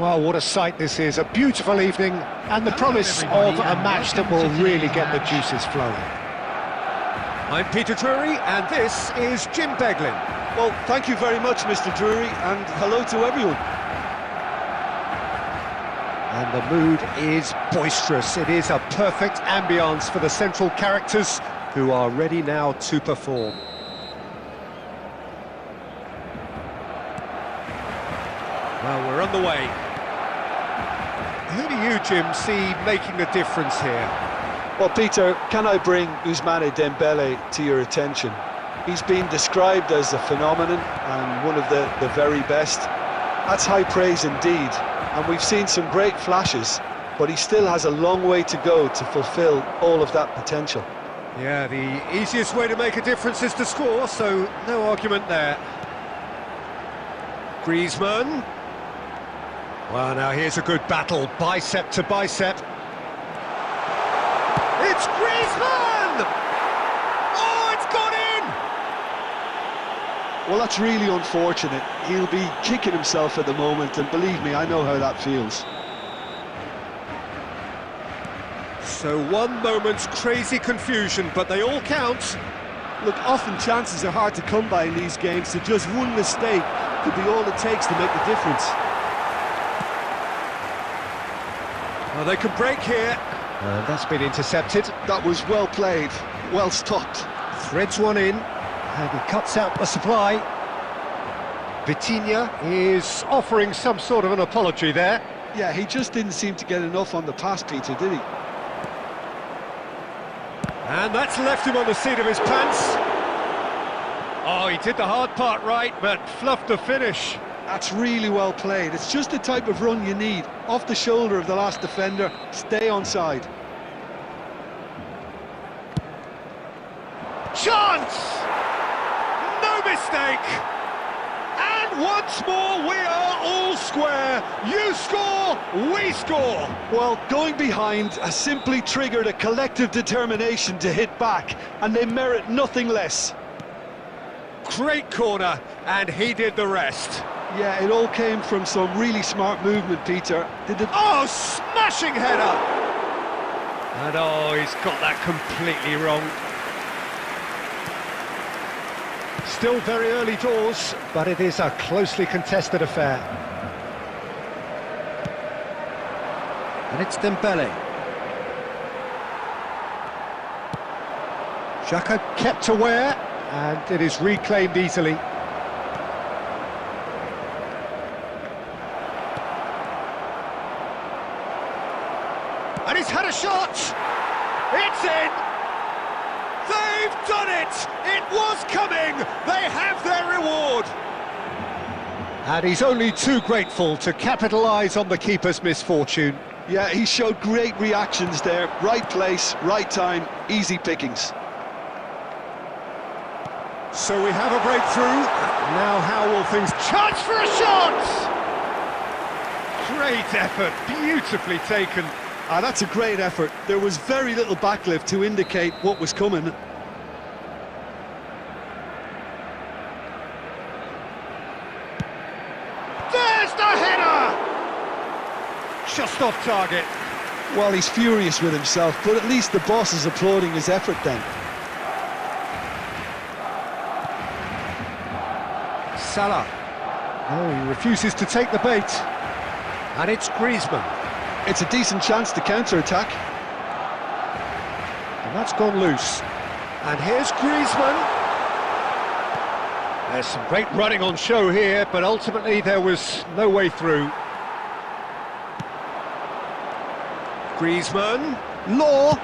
Well, what a sight this is, a beautiful evening, and the promise of a match that will really get the juices flowing. I'm Peter Drury, and this is Jim Beglin. Well, thank you very much, Mr. Drury, and hello to everyone. And the mood is boisterous. It is a perfect ambience for the central characters, who are ready now to perform. Well, we're on the way. Who do you, Jim, see making the difference here? Well, Peter, can I bring Ousmane Dembele to your attention? He's been described as a phenomenon and one of the very best. That's high praise indeed, and we've seen some great flashes, but he still has a long way to go to fulfill all of that potential. Yeah, the easiest way to make a difference is to score, so no argument there. Griezmann. Well, now here's a good battle, bicep to bicep. It's Griezmann! Oh, it's gone in! Well, that's really unfortunate. He'll be kicking himself at the moment, and believe me, I know how that feels. So one moment's crazy confusion, but they all count. Look, often chances are hard to come by in these games, so just one mistake could be all it takes to make the difference. Well, they can break here. That's been intercepted. That was well played, well stopped. Threads one in, and he cuts out the supply. Vitinha is offering some sort of an apology there. Yeah, he just didn't seem to get enough on the pass, Peter, did he? And that's left him on the seat of his pants. Oh, he did the hard part right, but fluffed the finish. That's really well played. It's just the type of run you need. Off the shoulder of the last defender, stay onside. Chance! No mistake! And once more we are all square. You score, we score. Well, going behind has simply triggered a collective determination to hit back, and they merit nothing less. Great corner, and he did the rest. Yeah, it all came from some really smart movement, Peter. Oh, smashing header! And oh, he's got that completely wrong. Still very early doors, but it is a closely contested affair. And it's Dembele. Xhaka kept aware, and it is reclaimed easily. And he's had a shot! It's in! They've done it! It was coming! They have their reward! And he's only too grateful to capitalise on the keeper's misfortune. Yeah, he showed great reactions there. Right place, right time, easy pickings. So we have a breakthrough. Now how will things... Chance for a shot! Great effort, beautifully taken. Ah, that's a great effort. There was very little backlift to indicate what was coming. There's the header! Just off target. Well, he's furious with himself, but at least the boss is applauding his effort then. Salah. Oh, he refuses to take the bait. And it's Griezmann. It's a decent chance to counter-attack. And that's gone loose. And here's Griezmann. There's some great running on show here, but ultimately there was no way through. Griezmann. Law.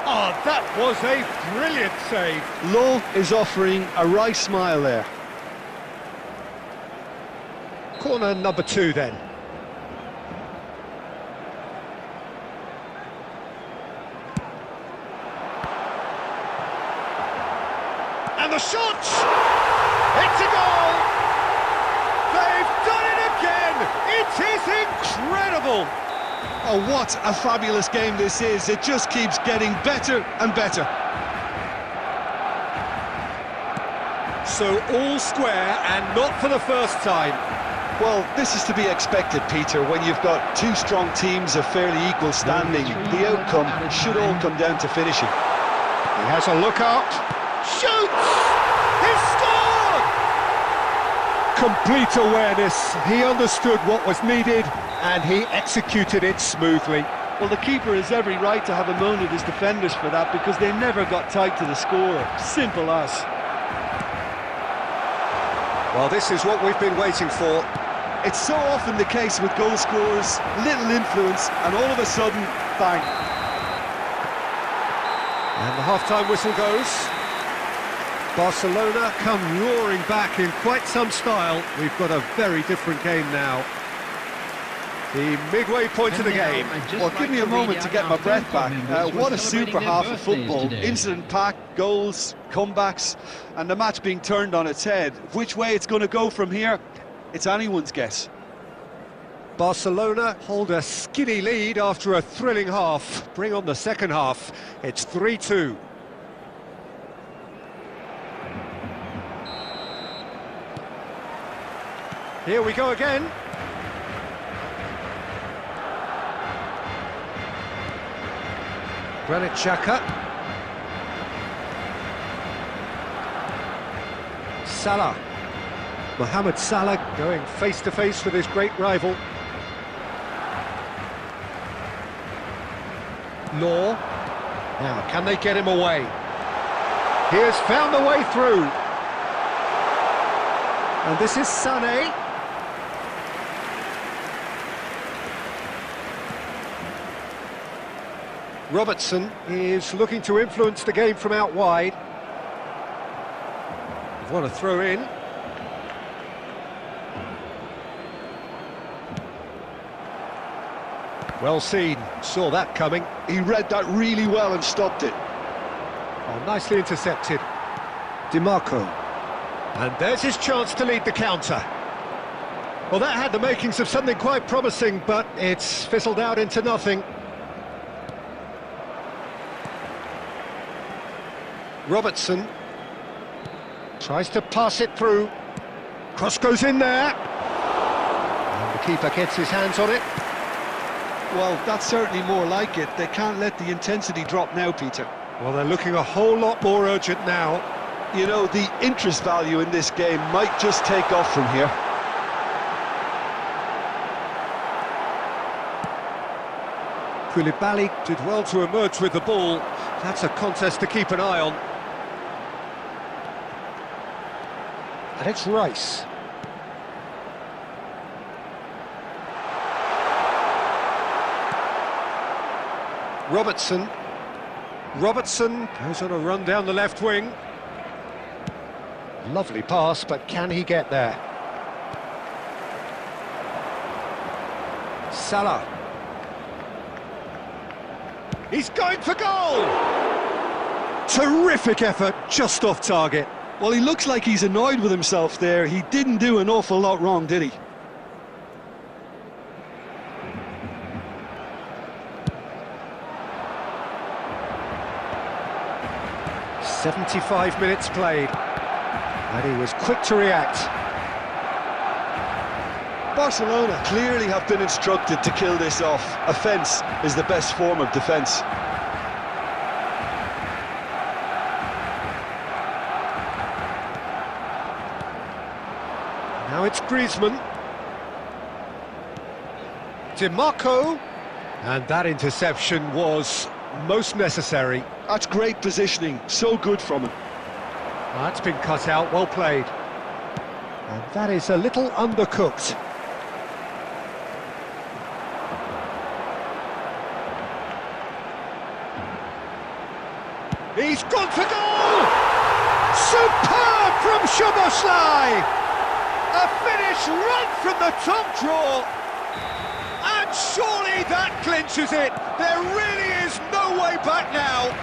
Oh, that was a brilliant save. Law is offering a wry smile there. Corner number 2 then. And the shot! It's a goal! They've done it again! It is incredible! Oh, what a fabulous game this is. It just keeps getting better and better. So all square, and not for the first time. Well, this is to be expected, Peter, when you've got two strong teams of fairly equal standing. The outcome should all come down to finishing. He has a look up, shoots! He's scored! Complete awareness. He understood what was needed, and he executed it smoothly. Well, the keeper has every right to have a moan at his defenders for that, because they never got tight to the score. Simple as. Well, this is what we've been waiting for. It's so often the case with goal scorers, little influence, and all of a sudden, bang. And the half-time whistle goes. Barcelona come roaring back in quite some style. We've got a very different game now. The midway point of the game. Well, give me a moment to get my breath back. What a super half of football. Incident-packed, goals, comebacks, and the match being turned on its head. Which way it's going to go from here, it's anyone's guess. Barcelona hold a skinny lead after a thrilling half. Bring on the second half. It's 3-2. Here we go again. Granit Xhaka. Salah. Mohamed Salah going face-to-face with his great rival. Law. Now, can they get him away? He has found the way through. And this is Sané. Robertson is looking to influence the game from out wide. They want to throw in. Well seen, saw that coming. He read that really well and stopped it. Oh, nicely intercepted. DiMarco. And there's his chance to lead the counter. Well, that had the makings of something quite promising, but it's fizzled out into nothing. Robertson tries to pass it through. Cross goes in there. And the keeper gets his hands on it. Well, that's certainly more like it. They can't let the intensity drop now, Peter. Well, they're looking a whole lot more urgent now. You know, the interest value in this game might just take off from here. Koulibaly did well to emerge with the ball. That's a contest to keep an eye on. And it's Rice. Robertson. Robertson goes on a run down the left wing. Lovely pass, but can he get there? Salah. He's going for goal! Terrific effort, just off target. Well, he looks like he's annoyed with himself there. He didn't do an awful lot wrong, did he? "75 minutes played, and he was quick to react." Barcelona clearly have been instructed to kill this off. Offence is the best form of defence. Now it's Griezmann. DiMarco. And that interception was most necessary. That's great positioning, so good from him. That's been cut out, well played. And that is a little undercooked. He's gone for goal! Superb from Szoboszlai! A finish right from the top draw! And surely that clinches it! There really is no way back now!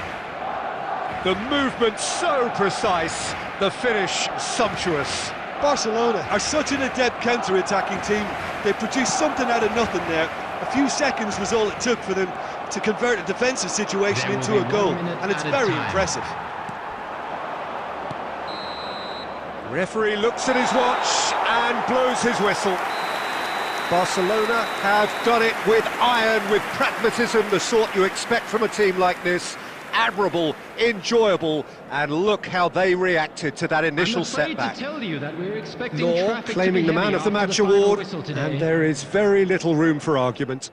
The movement so precise, the finish sumptuous. Barcelona are such an adept counter-attacking team. They produced something out of nothing there. A few seconds was all it took for them to convert a defensive situation into a goal, and it's very impressive. Referee looks at his watch and blows his whistle. Barcelona have done it with iron, with pragmatism, the sort you expect from a team like this. Admirable, enjoyable, and look how they reacted to that initial setback. Law claiming the man of the match award, and there is very little room for argument.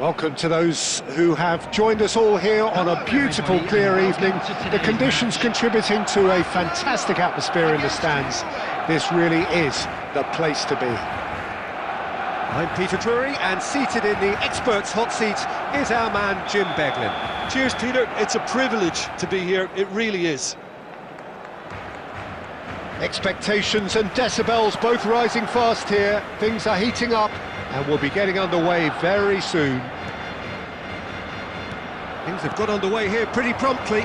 Welcome to those who have joined us all here on a beautiful, clear evening. The conditions contributing to a fantastic atmosphere in the stands. This really is the place to be. I'm Peter Drury, and seated in the experts' hot seat is our man Jim Beglin. Cheers, Peter. It's a privilege to be here. It really is. Expectations and decibels both rising fast here. Things are heating up and we'll be getting underway very soon. Things have got underway here pretty promptly.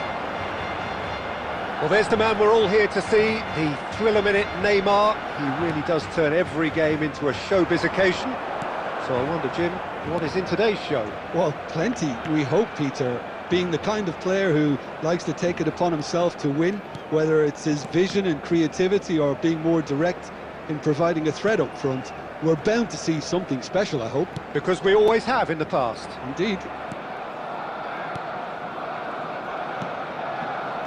Well, there's the man we're all here to see, the thriller-minute Neymar. He really does turn every game into a showbiz occasion. So I wonder, Jim, what is in today's show? Well, plenty, we hope, Peter. Being the kind of player who likes to take it upon himself to win, whether it's his vision and creativity or being more direct in providing a threat up front, we're bound to see something special, I hope. Because we always have in the past. Indeed.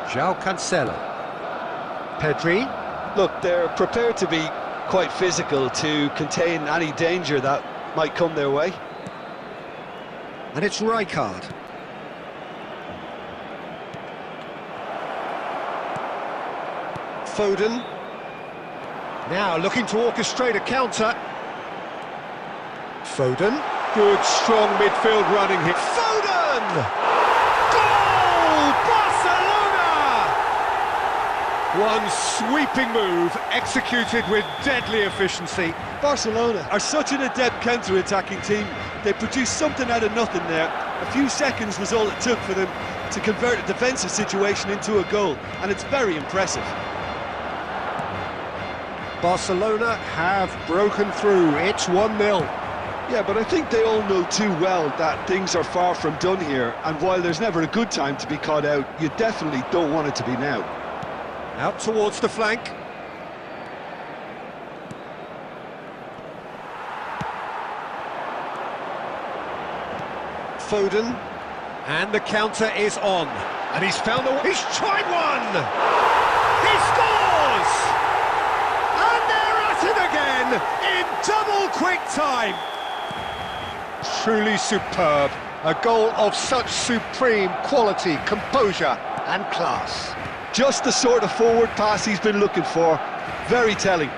João Cancelo. Pedri. Look, they're prepared to be quite physical to contain any danger that might come their way. And it's Rijkaard. Foden. Now looking to orchestrate a counter. Foden. Good, strong midfield running here. Foden! Goal! Barcelona! One sweeping move, executed with deadly efficiency. Barcelona are such an adept counter-attacking team. They produced something out of nothing there. A few seconds was all it took for them to convert a defensive situation into a goal, and it's very impressive. Barcelona have broken through. It's 1-0. Yeah, but I think they all know too well that things are far from done here, and while there's never a good time to be caught out, you definitely don't want it to be now. Out towards the flank. Foden. And the counter is on. And he's found the... He's tried one! He scores! And they're at it again in double quick time. Truly superb. A goal of such supreme quality, composure and class. Just the sort of forward pass he's been looking for. Very telling.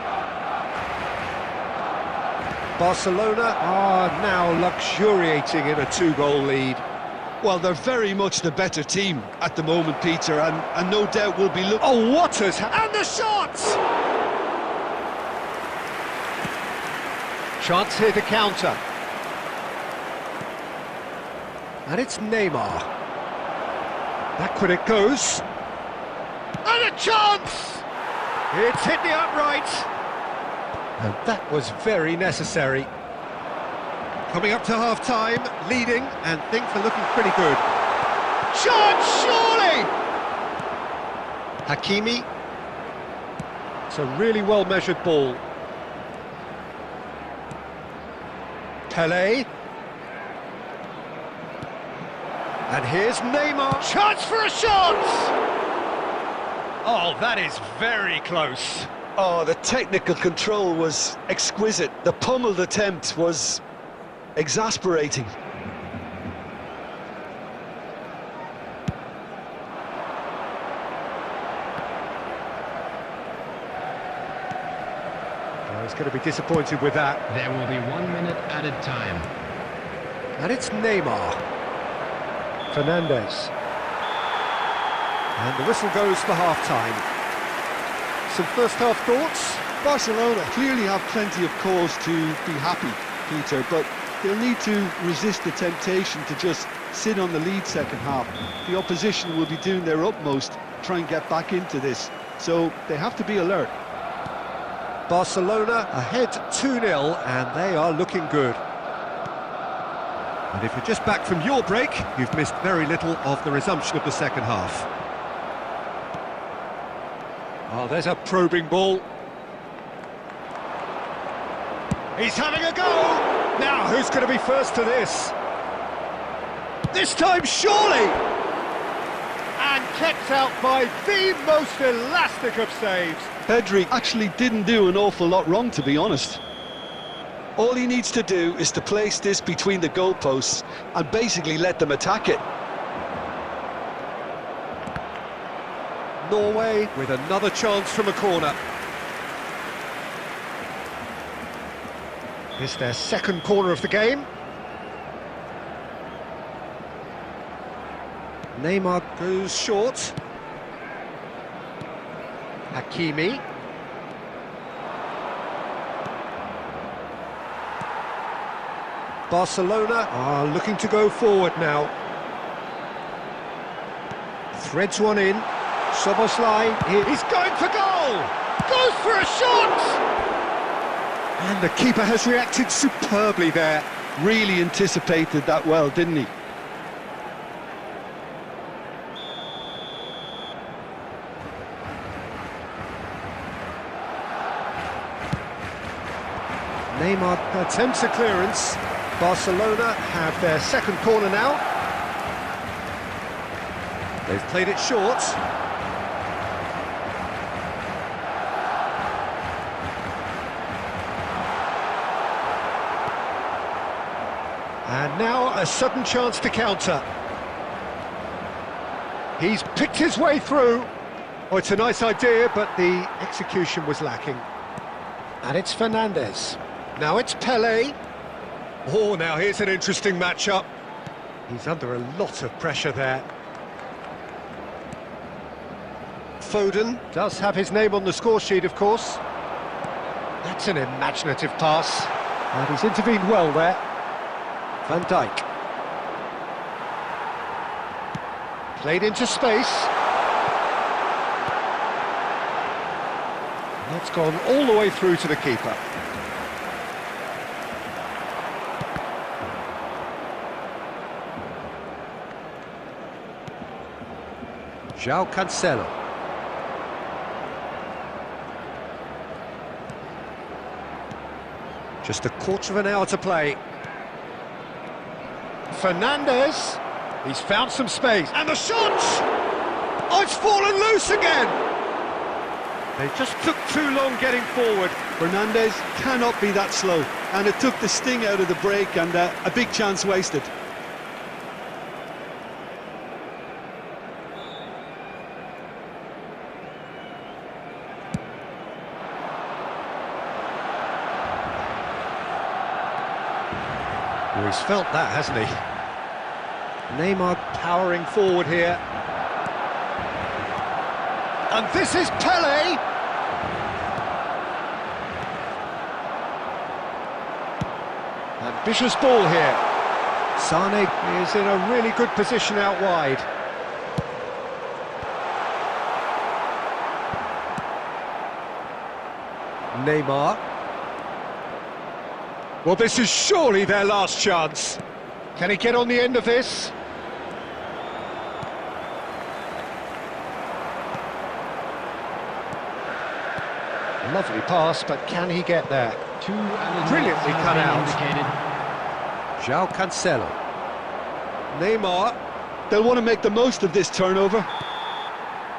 Barcelona are now luxuriating in a 2-goal lead. Well, they're very much the better team at the moment, Peter, and no doubt will be looking... Oh, what has... And the shot! Chance here to counter. And it's Neymar. Backward it goes. And a chance! It's hit the upright. And that was very necessary. Coming up to half-time, leading, and things are looking pretty good. Chance, surely! Hakimi. It's a really well-measured ball. Pelé. And here's Neymar. Chance for a shot! Oh, that is very close. Oh, the technical control was exquisite. The pummeled attempt was exasperating. Oh, he's going to be disappointed with that. There will be 1 minute added time. And it's Neymar. Fernandez. And the whistle goes for half-time. Some first-half thoughts? Barcelona clearly have plenty of cause to be happy, Peter, but they'll need to resist the temptation to just sit on the lead second half. The opposition will be doing their utmost to try and get back into this, so they have to be alert. Barcelona ahead 2-0, and they are looking good. And if you're just back from your break, you've missed very little of the resumption of the second half. Oh, there's a probing ball. He's having a go! Now, who's going to be first to this? This time, surely! And kept out by the most elastic of saves. Pedri actually didn't do an awful lot wrong, to be honest. All he needs to do is to place this between the goalposts and basically let them attack it. Norway with another chance from a corner. It's their second corner of the game. Neymar goes short. Hakimi. Barcelona are looking to go forward now. Threads one in. Szoboszlai, he's going for goal! Goes for a shot! And the keeper has reacted superbly there. Really anticipated that well, didn't he? Neymar attempts a clearance. Barcelona have their second corner now. They've played it short. And now a sudden chance to counter. He's picked his way through. Oh, it's a nice idea, but the execution was lacking. And it's Fernandes. Now it's Pelé. Oh, now here's an interesting matchup. He's under a lot of pressure there. Foden does have his name on the score sheet, of course. That's an imaginative pass. And he's intervened well there. Van Dijk. Played into space. That's gone all the way through to the keeper. João Cancelo. Just a quarter of an hour to play. Fernandes, he's found some space, and the shot! Oh, it's fallen loose again! They just took too long getting forward. Fernandes cannot be that slow, and it took the sting out of the break, and a big chance wasted. Well, he's felt that, hasn't he? Neymar powering forward here. And this is Pelé! Ambitious ball here. Sane is in a really good position out wide. Neymar. Well, this is surely their last chance. Can he get on the end of this? Lovely pass, but can he get there? Brilliantly cut out. João Cancelo. Neymar. They'll want to make the most of this turnover.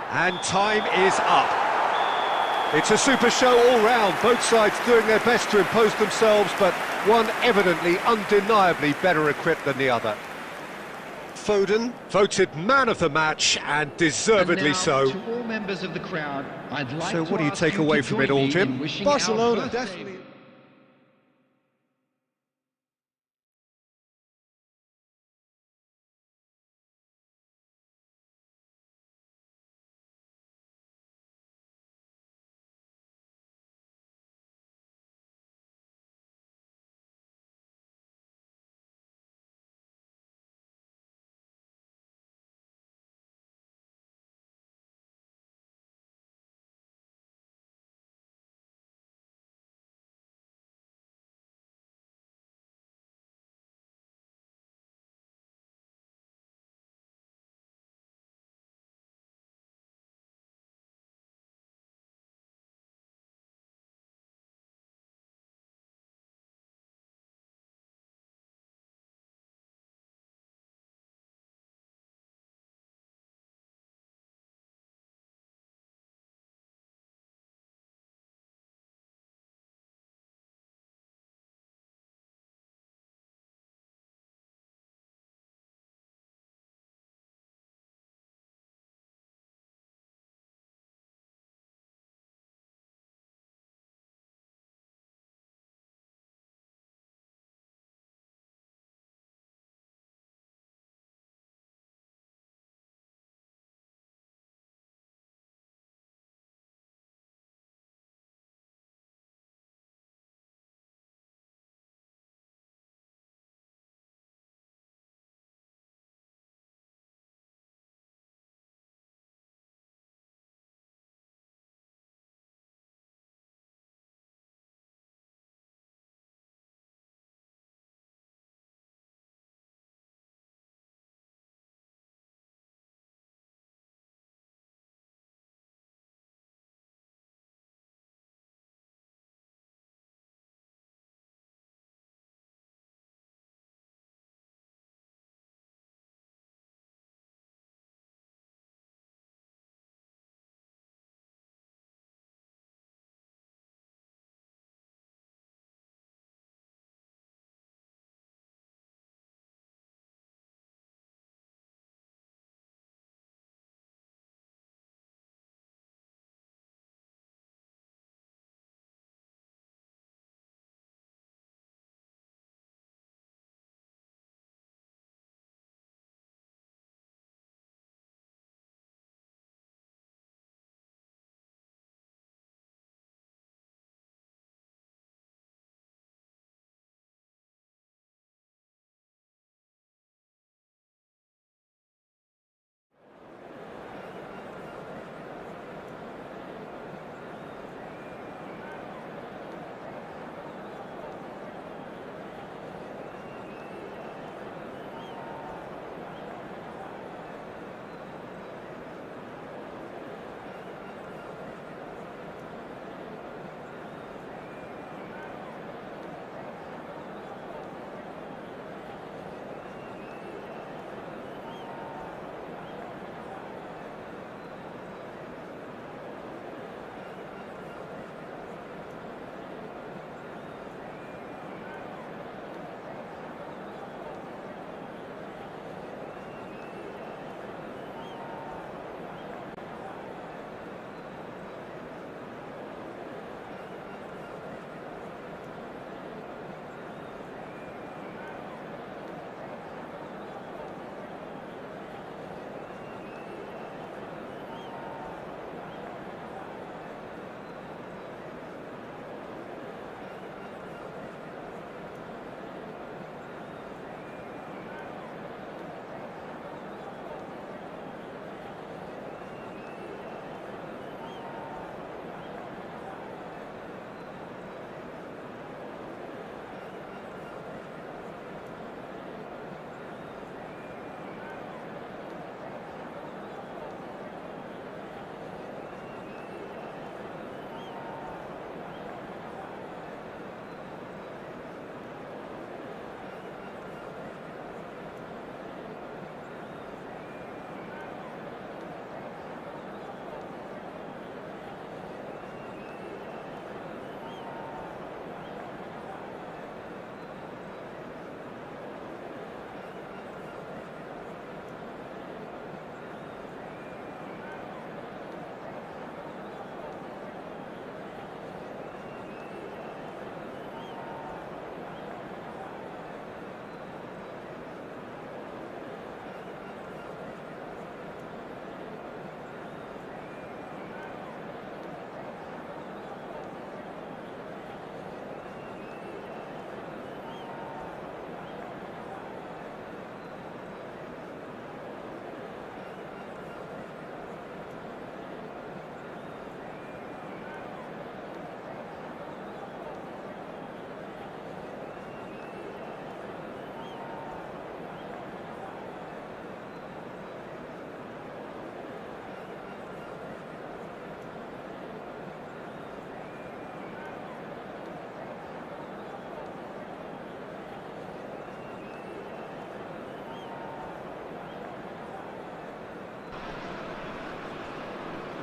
And time is up. It's a super show all round, both sides doing their best to impose themselves, but one evidently, undeniably better equipped than the other. Foden, voted man of the match, and deservedly so. To all members of the crowd, I'd like So to what do you ask take away to from it join all, me Jim? in wishing our Barcelona, birthday definitely.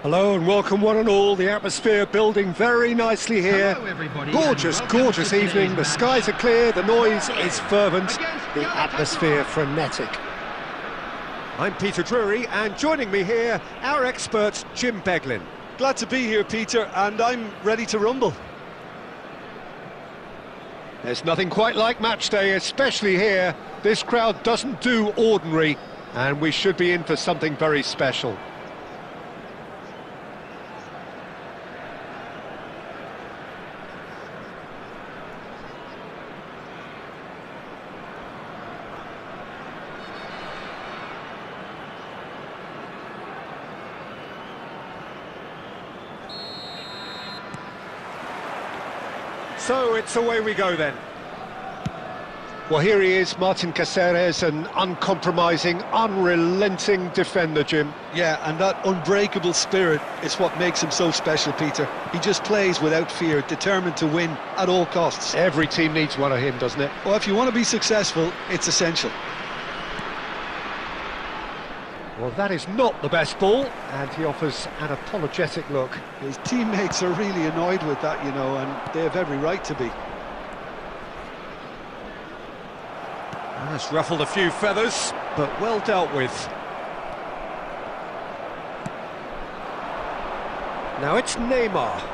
Hello and welcome one and all. The atmosphere building very nicely here. Hello, everybody, Gorgeous, and welcome gorgeous to today's evening. The match. skies are clear, the noise is fervent, Against the atmosphere frenetic. I'm Peter Drury, and joining me here, our expert Jim Beglin. Glad to be here, Peter, and I'm ready to rumble. There's nothing quite like match day, especially here. This crowd doesn't do ordinary, and we should be in for something very special. So it's away we go then. Well, here he is, Martin Caceres, an uncompromising, unrelenting defender, Jim. Yeah, and that unbreakable spirit is what makes him so special, Peter. He just plays without fear, determined to win at all costs. Every team needs one of him, doesn't it? Well, if you want to be successful, it's essential. Well, that is not the best ball, and he offers an apologetic look. His teammates are really annoyed with that, you know, and they have every right to be. That's ruffled a few feathers, but well dealt with. Now it's Neymar.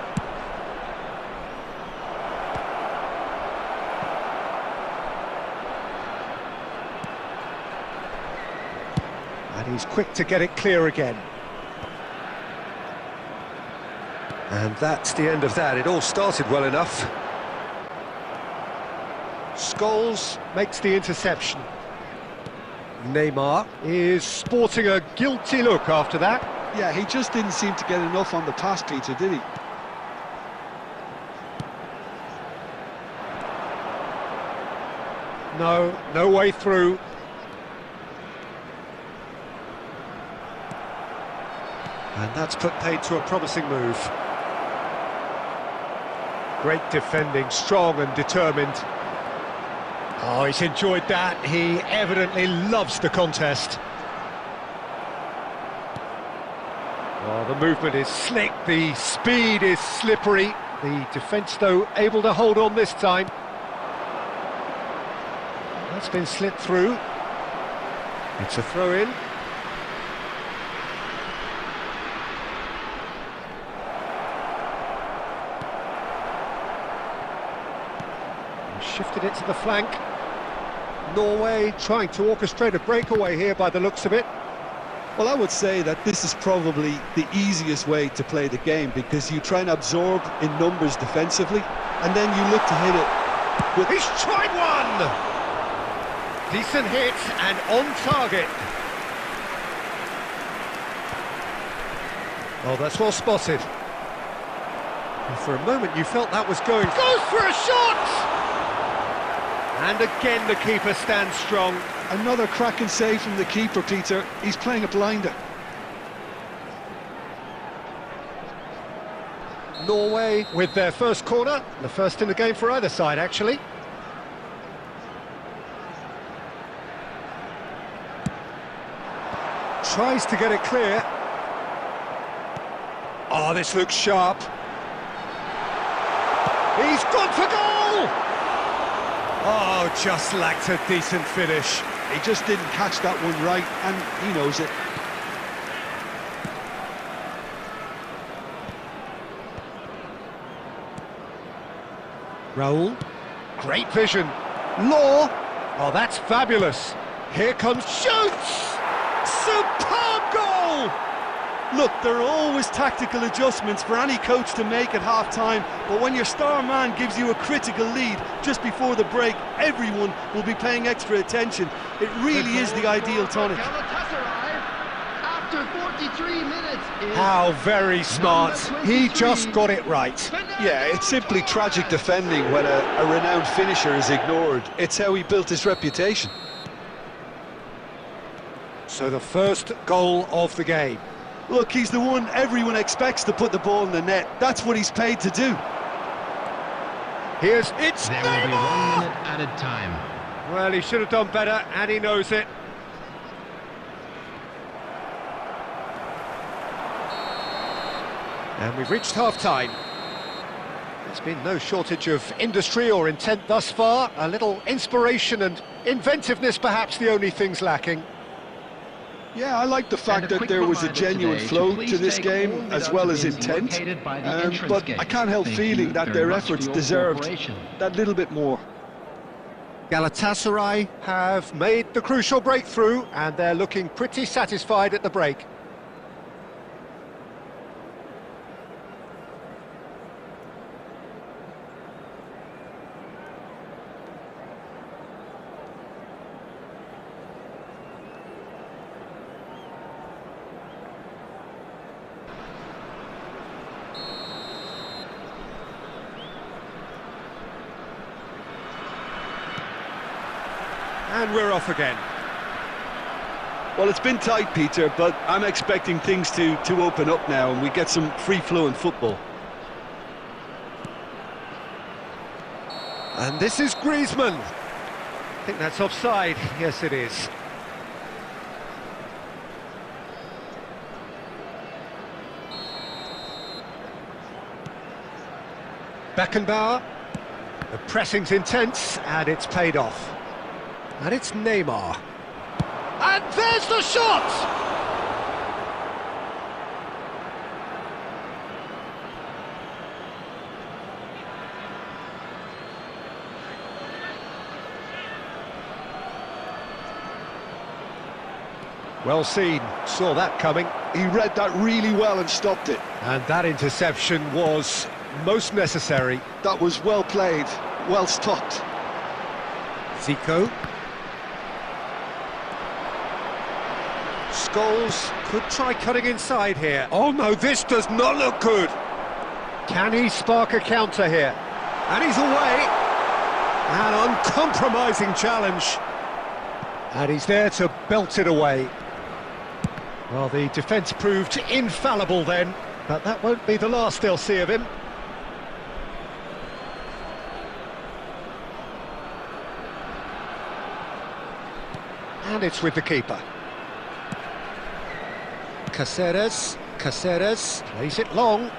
And he's quick to get it clear again. And that's the end of that. It all started well enough. Scholes makes the interception. Neymar is sporting a guilty look after that. Yeah, he just didn't seem to get enough on the pass, Peter, did he? No way through. And that's put paid to a promising move. Great defending, strong and determined. Oh, he's enjoyed that. He evidently loves the contest. Oh, the movement is slick, the speed is slippery. The defence, though, able to hold on this time. That's been slipped through. It's a throw-in. Shifted it to the flank. Norway trying to orchestrate a breakaway here by the looks of it. Well, I would say that this is probably the easiest way to play the game, because you try and absorb in numbers defensively, and then you look to hit it with... He's tried one! Decent hit and on target. Oh, that's well spotted. And for a moment you felt that was going... Goes for a shot! And again the keeper stands strong. Another cracking save from the keeper, Peter. He's playing a blinder. Norway with their first corner, the first in the game for either side, actually. Tries to get it clear. Oh, this looks sharp. He's gone for goal! Oh, just lacked a decent finish. He just didn't catch that one right, and he knows it. Raul, great vision. Law, oh, that's fabulous. Here comes, shoots! Superb goal! Look, there are always tactical adjustments for any coach to make at half-time, but when your star man gives you a critical lead just before the break, everyone will be paying extra attention. It really is the ideal tonic. After 43 minutes. How very smart. He just got it right. Yeah, it's simply tragic defending when a renowned finisher is ignored. It's how he built his reputation. So the first goal of the game. Look, he's the one everyone expects to put the ball in the net. That's what he's paid to do. It's There will be 1 Neymar! minute added time. Well, he should have done better, and he knows it. And we've reached half-time. There's been no shortage of industry or intent thus far. A little inspiration and inventiveness, perhaps the only things lacking. Yeah, I like the fact that there was a genuine flow to this game, as well as intent. But I can't help feeling that their efforts deserved that little bit more. Galatasaray have made the crucial breakthrough, and they're looking pretty satisfied at the break. And we're off again. Well, it's been tight, Peter, but I'm expecting things to open up now and we get some free-flowing football. And this is Griezmann. I think that's offside. Yes, it is. Beckenbauer. The pressing's intense, and it's paid off. And it's Neymar. And there's the shot! Well seen, saw that coming. He read that really well and stopped it. And that interception was most necessary. That was well played, well stopped. Zico. Scholes could try cutting inside here. Oh no, this does not look good. Can he spark a counter here? And he's away. An uncompromising challenge. And he's there to belt it away. Well, the defence proved infallible then, but that won't be the last they'll see of him. And it's with the keeper. Caceres plays it long.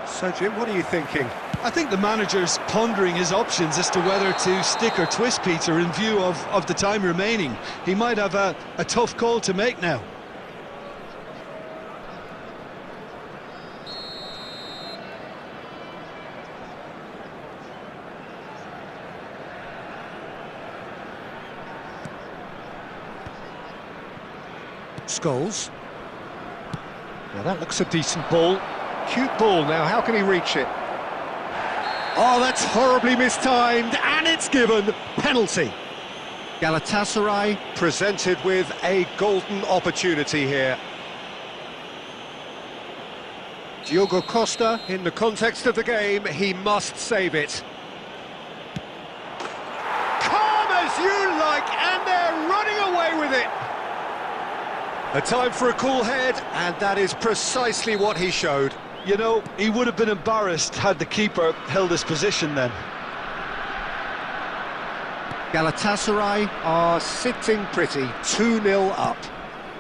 So Jim, what are you thinking? I think the manager's pondering his options as to whether to stick or twist Peter in view of the time remaining. He might have a tough call to make now. Scholes. Now that looks a decent ball. Cute ball now, how can he reach it? Oh, that's horribly mistimed, and it's given. Penalty. Galatasaray presented with a golden opportunity here. Diogo Costa, in the context of the game, he must save it. Calm as you like, and they're running away with it. A time for a cool head, and that is precisely what he showed. You know, he would have been embarrassed had the keeper held his position then. Galatasaray are sitting pretty, 2-0 up.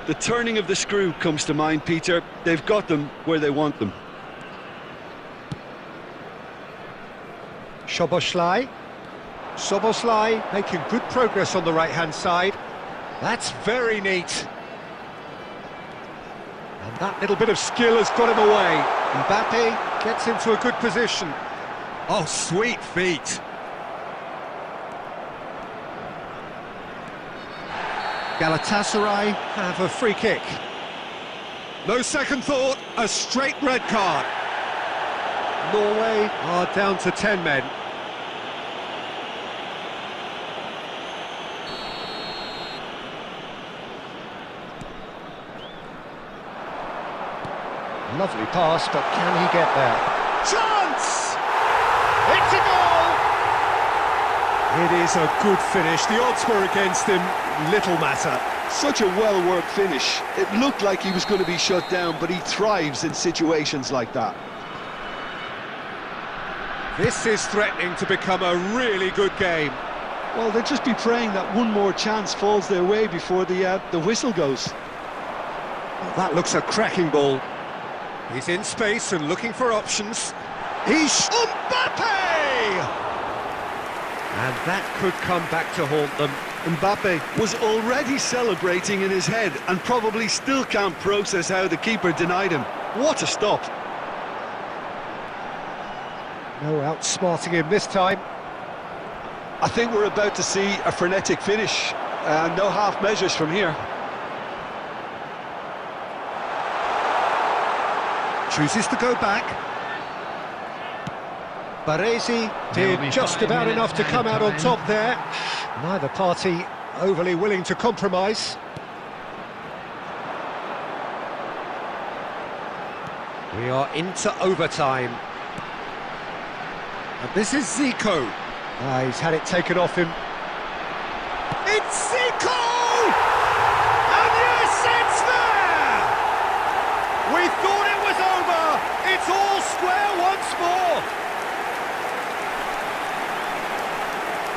The turning of the screw comes to mind, Peter. They've got them where they want them. Szoboszlai making good progress on the right-hand side. That's very neat. And that little bit of skill has got him away. Mbappe gets into a good position. Oh, sweet feet. Galatasaray have a free kick. No second thought, a straight red card. Norway are down to 10 men. Lovely pass, but can he get there? Chance! It's a goal! It is a good finish. The odds were against him. Little matter. Such a well-worked finish. It looked like he was going to be shut down, but he thrives in situations like that. This is threatening to become a really good game. Well, they'll just be praying that one more chance falls their way before the whistle goes. Well, that looks a cracking ball. He's in space and looking for options. He's Mbappe! And that could come back to haunt them. Mbappe was already celebrating in his head and probably still can't process how the keeper denied him. What a stop. No outsmarting him this time. I think we're about to see a frenetic finish. No half measures from here. Chooses to go back. Baresi did just about enough to come out on top there. Neither party overly willing to compromise. We are into overtime. And this is Zico. He's had it taken off him. It's Zico! And yes, it's there! We thought it was over. It's all square once more.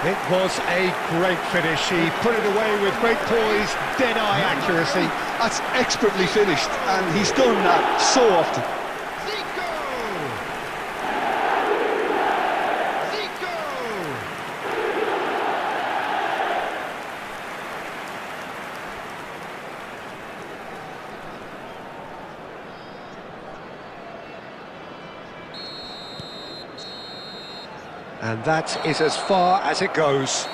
It was a great finish. He put it away with great poise, dead-eye accuracy. That's expertly finished, and he's done that so often. Zico! And that is as far as it goes.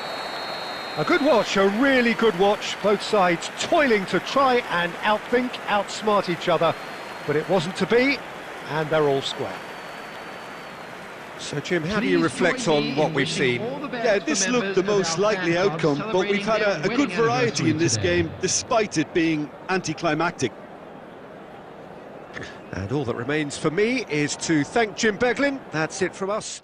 A good watch, a really good watch. Both sides toiling to try and outthink, outsmart each other. But it wasn't to be, and they're all square. So, Jim, how do you reflect on what we've seen? Yeah, this looked the most likely outcome, but we've had a good variety in this game, despite it being anticlimactic. And all that remains for me is to thank Jim Beglin. That's it from us.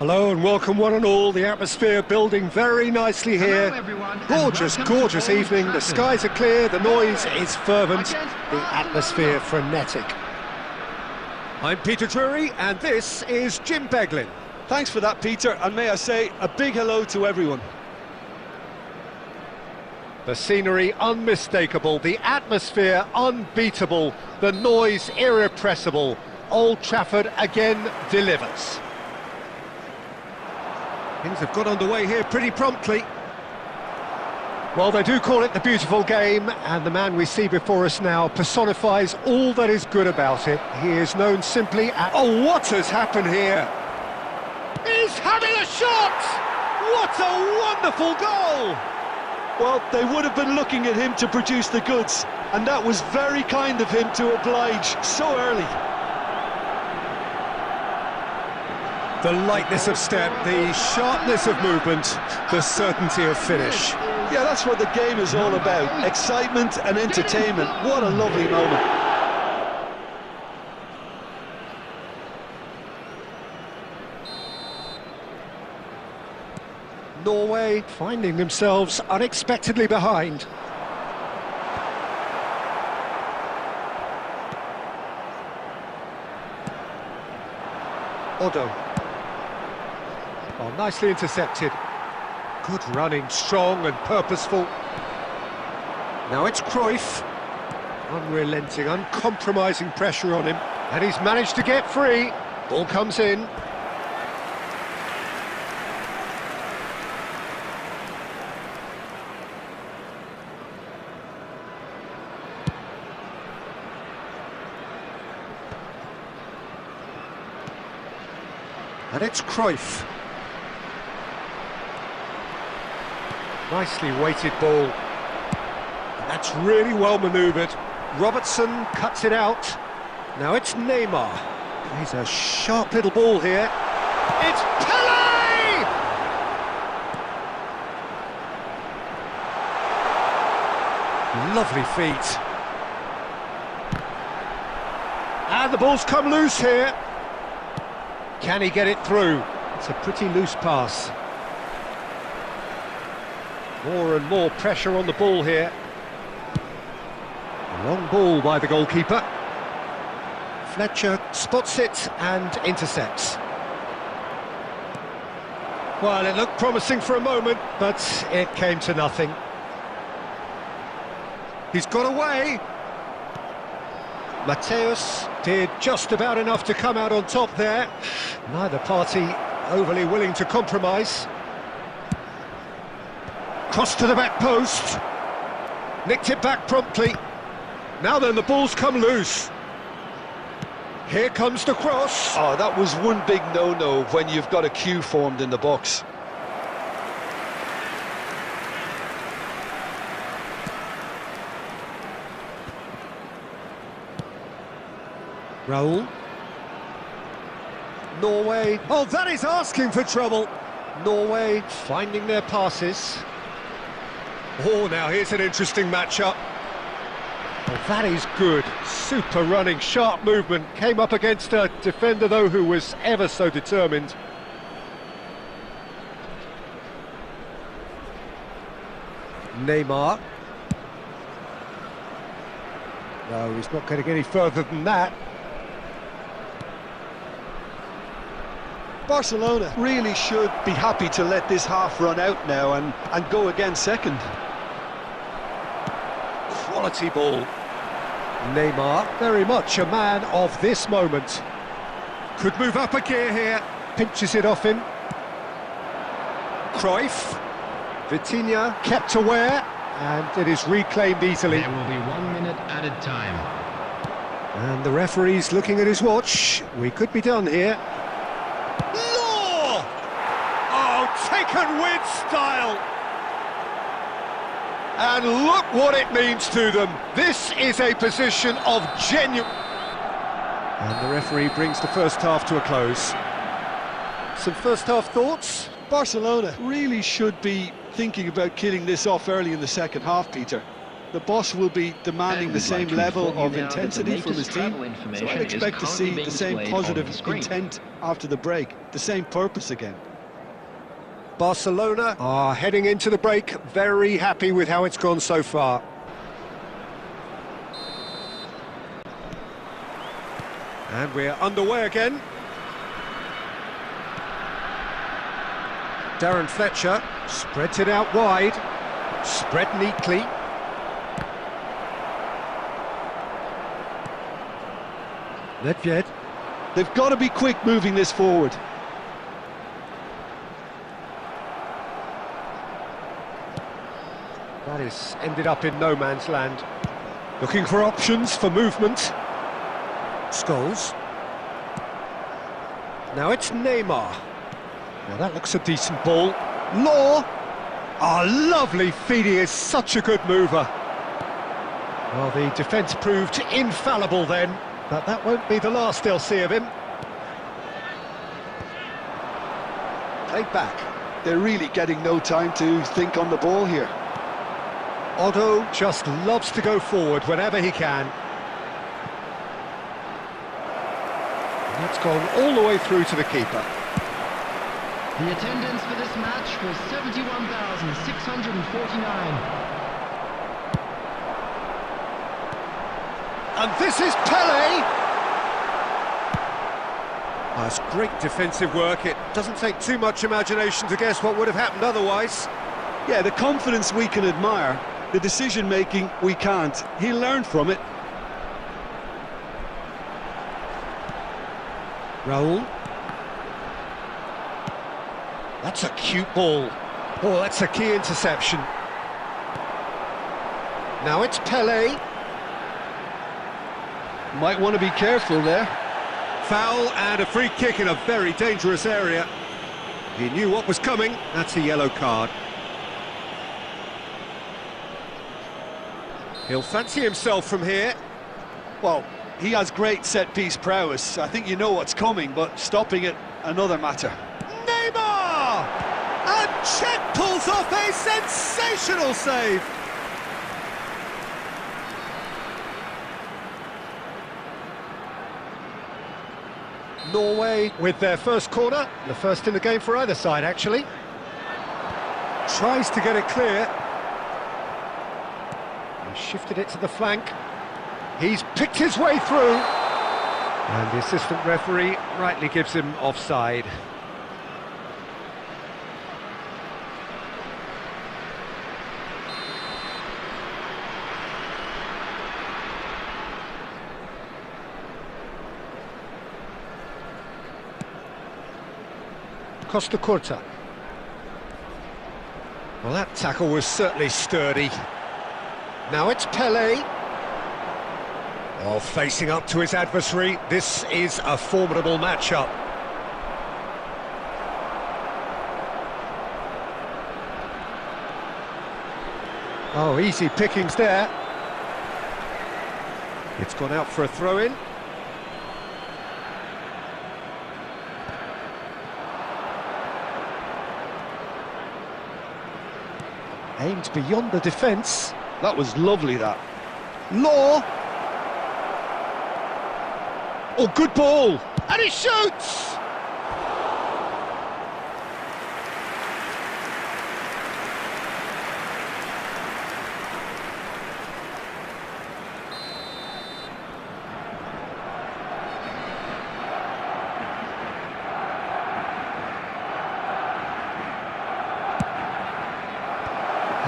Hello and welcome one and all. The atmosphere building very nicely here. Hello, everyone, and Gorgeous, welcome to gorgeous Old evening. The Trafford. skies are clear, the noise is fervent, Against the Barcelona. atmosphere frenetic. I'm Peter Drury and this is Jim Beglin. Thanks for that, Peter, and may I say a big hello to everyone. The scenery unmistakable, the atmosphere unbeatable, the noise irrepressible. Old Trafford again delivers. Things have got underway here pretty promptly. Well, they do call it the beautiful game, and the man we see before us now personifies all that is good about it. He is known simply as... Oh, what has happened here? He's having a shot! What a wonderful goal! Well, they would have been looking at him to produce the goods, and that was very kind of him to oblige so early. The lightness of step, the sharpness of movement, the certainty of finish. Yeah, that's what the game is all about. Excitement and entertainment. What a lovely moment. Norway finding themselves unexpectedly behind. Odo. Oh, nicely intercepted. Good running, strong and purposeful. Now it's Cruyff. Unrelenting, uncompromising pressure on him. And he's managed to get free. Ball comes in. And it's Cruyff. Nicely weighted ball. And that's really well manoeuvred. Robertson cuts it out. Now it's Neymar. He's a sharp little ball here. It's Pele! Lovely feet. And the ball's come loose here. Can he get it through? It's a pretty loose pass. More and more pressure on the ball here. A long ball by the goalkeeper. Fletcher spots it and intercepts. Well, it looked promising for a moment, but it came to nothing. He's got away. Mateus did just about enough to come out on top there. Neither party overly willing to compromise. Cross to the back post. Nicked it back promptly. Now then, the ball's come loose. Here comes the cross. Oh, that was one big no-no when you've got a queue formed in the box. Raul. Norway. Oh, that is asking for trouble. Norway finding their passes. Oh, now here's an interesting matchup. Oh, that is good. Super running, sharp movement. Came up against a defender, though, who was ever so determined. Neymar. No, he's not going to get any further than that. Barcelona really should be happy to let this half run out now and go again second. Quality ball. Neymar, very much a man of this moment. Could move up a gear here. Pinches it off him. Cruyff. Vitinha kept aware, and it is reclaimed easily. There will be 1 minute added time. And the referee's looking at his watch. We could be done here. Law! Oh, taken with style! And look what it means to them. This is a position of genuine... And the referee brings the first half to a close. Some first half thoughts? Barcelona really should be thinking about killing this off early in the second half, Peter. The boss will be demanding the same level of intensity from his team, so I'd expect to see the same positive intent after the break, the same purpose again. Barcelona are heading into the break, very happy with how it's gone so far. And we're underway again. Darren Fletcher spreads it out wide, spread neatly. Nedved. They've got to be quick moving this forward. That is ended up in no man's land. Looking for options for movement. Scholes. Now it's Neymar. Now that looks a decent ball. Law. Oh, lovely feed. He is such a good mover. Well, the defence proved infallible then, but that won't be the last they'll see of him. Played back. They're really getting no time to think on the ball here. Otto just loves to go forward whenever he can. And that's gone all the way through to the keeper. The attendance for this match was 71,649. And this is Pele! That's great defensive work. It doesn't take too much imagination to guess what would have happened otherwise. Yeah, the confidence we can admire, the decision-making we can't. He learned from it. Raul. That's a cute ball. Oh, that's a key interception. Now it's Pele. Might want to be careful there. Foul and a free kick in a very dangerous area. He knew what was coming. That's a yellow card. He'll fancy himself from here. Well, he has great set-piece prowess. I think you know what's coming, but stopping it, another matter. Neymar! And Czech pulls off a sensational save. Norway with their first corner, the first in the game for either side actually. Tries to get it clear. He shifted it to the flank. He's picked his way through. And the assistant referee rightly gives him offside. Costa Curta. Well, that tackle was certainly sturdy. Now it's Pele. Oh, facing up to his adversary. This is a formidable matchup. Oh, easy pickings there. It's gone out for a throw-in. Aimed beyond the defence. That was lovely, that. Law. Oh, good ball. And he shoots!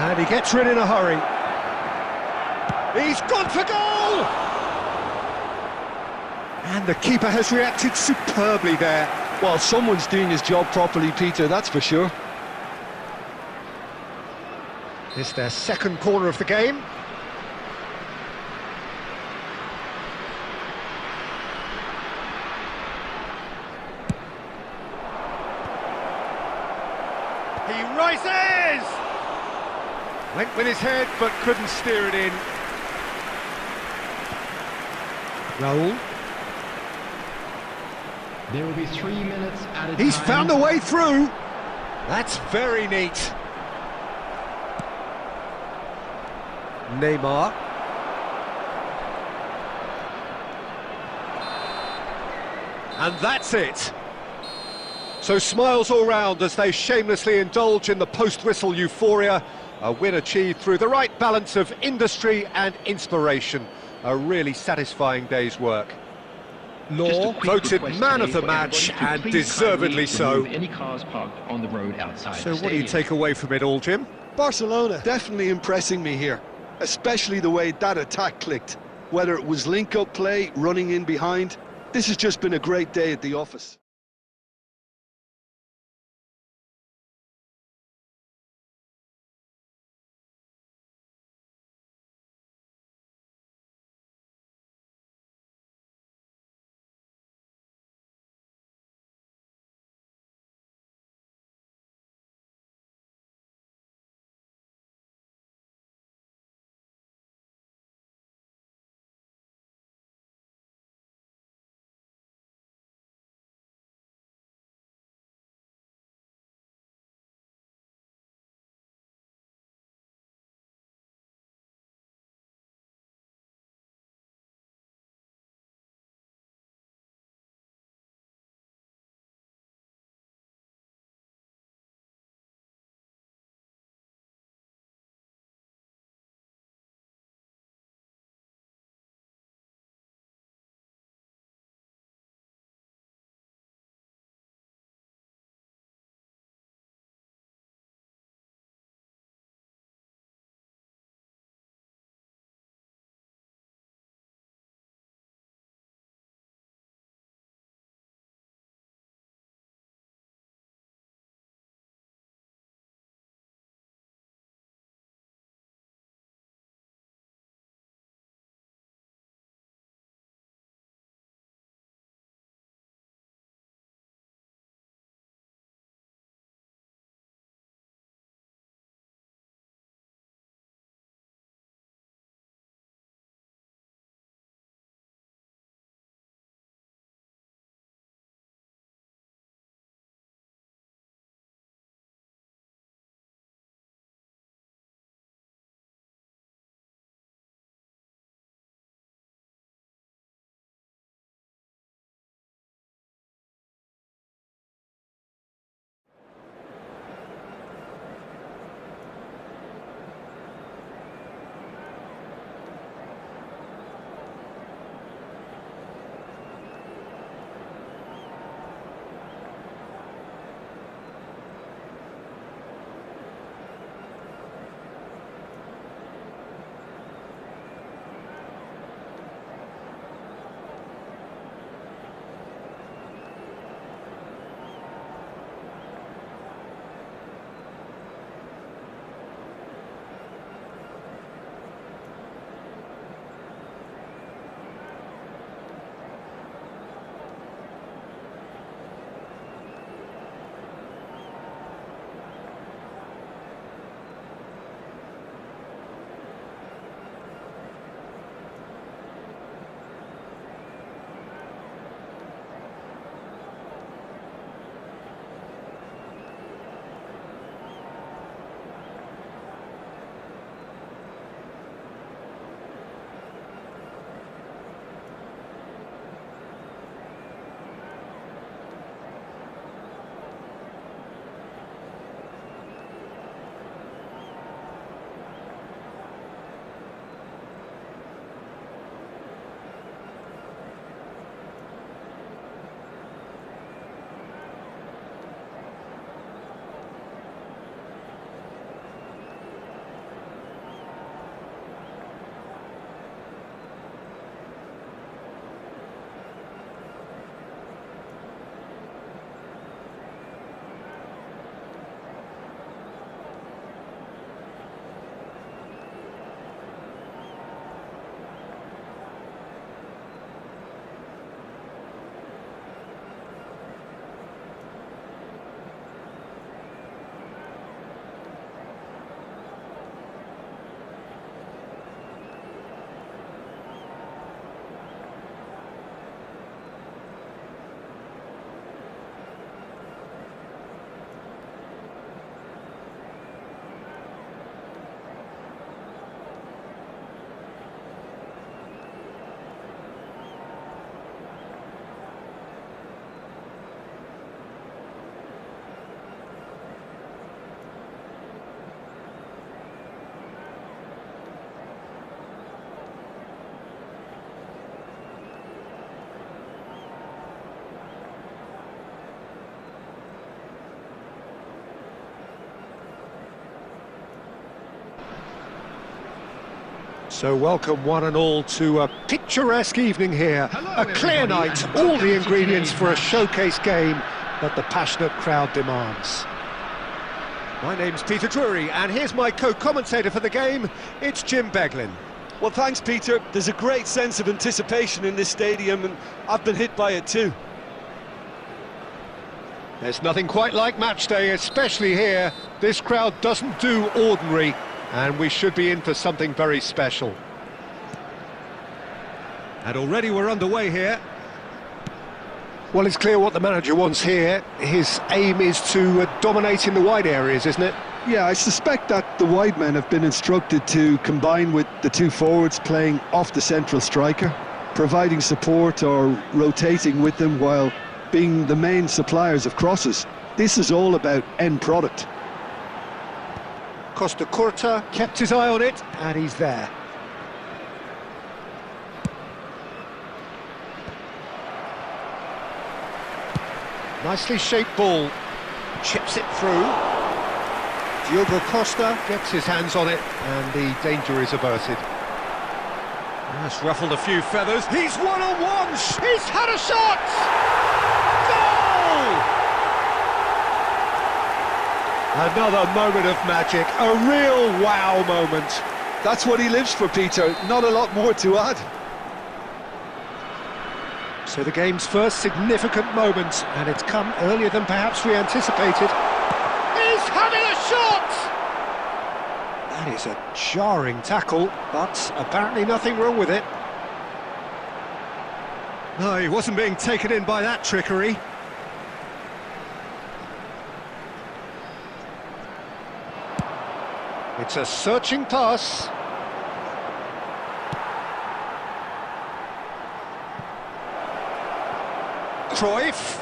And he gets rid in a hurry. He's gone for goal! And the keeper has reacted superbly there. Well, someone's doing his job properly, Peter, that's for sure. It's their second corner of the game. He rises! Went with his head, but couldn't steer it in. Raul. There will be 3 minutes at a time. He's found a way through. That's very neat. Neymar. And that's it. So smiles all round as they shamelessly indulge in the post-whistle euphoria. A win achieved through the right balance of industry and inspiration. A really satisfying day's work. Law voted man of the match, and deservedly so. Any cars parked on the road outside So what do you take away from it all, Jim? Barcelona definitely impressing me here, especially the way that attack clicked. Whether it was link-up play, running in behind, this has just been a great day at the office. So welcome one and all to a picturesque evening here. Hello, A clear everybody, night, and all welcome the to ingredients today's for a match. showcase game that the passionate crowd demands. My name's Peter Drury, and here's my co-commentator for the game, it's Jim Beglin. Well, thanks, Peter. There's a great sense of anticipation in this stadium, and I've been hit by it too. There's nothing quite like match day, especially here. This crowd doesn't do ordinary, and we should be in for something very special. And already we're underway here. Well, it's clear what the manager wants here. His aim is to dominate in the wide areas, isn't it? Yeah, I suspect that the wide men have been instructed to combine with the two forwards playing off the central striker, providing support or rotating with them while being the main suppliers of crosses. This is all about end product. Costa Curta kept his eye on it, and he's there. Nicely shaped ball, chips it through. Diogo Costa gets his hands on it, and the danger is averted. That's ruffled a few feathers. He's one-on-one! He's had a shot! Goal! Another moment of magic, a real wow moment. That's what he lives for, Peter. Not a lot more to add. So the game's first significant moment, and it's come earlier than perhaps we anticipated. He's having a shot! That is a jarring tackle, but apparently nothing wrong with it. No, he wasn't being taken in by that trickery. It's a searching pass. Cruyff.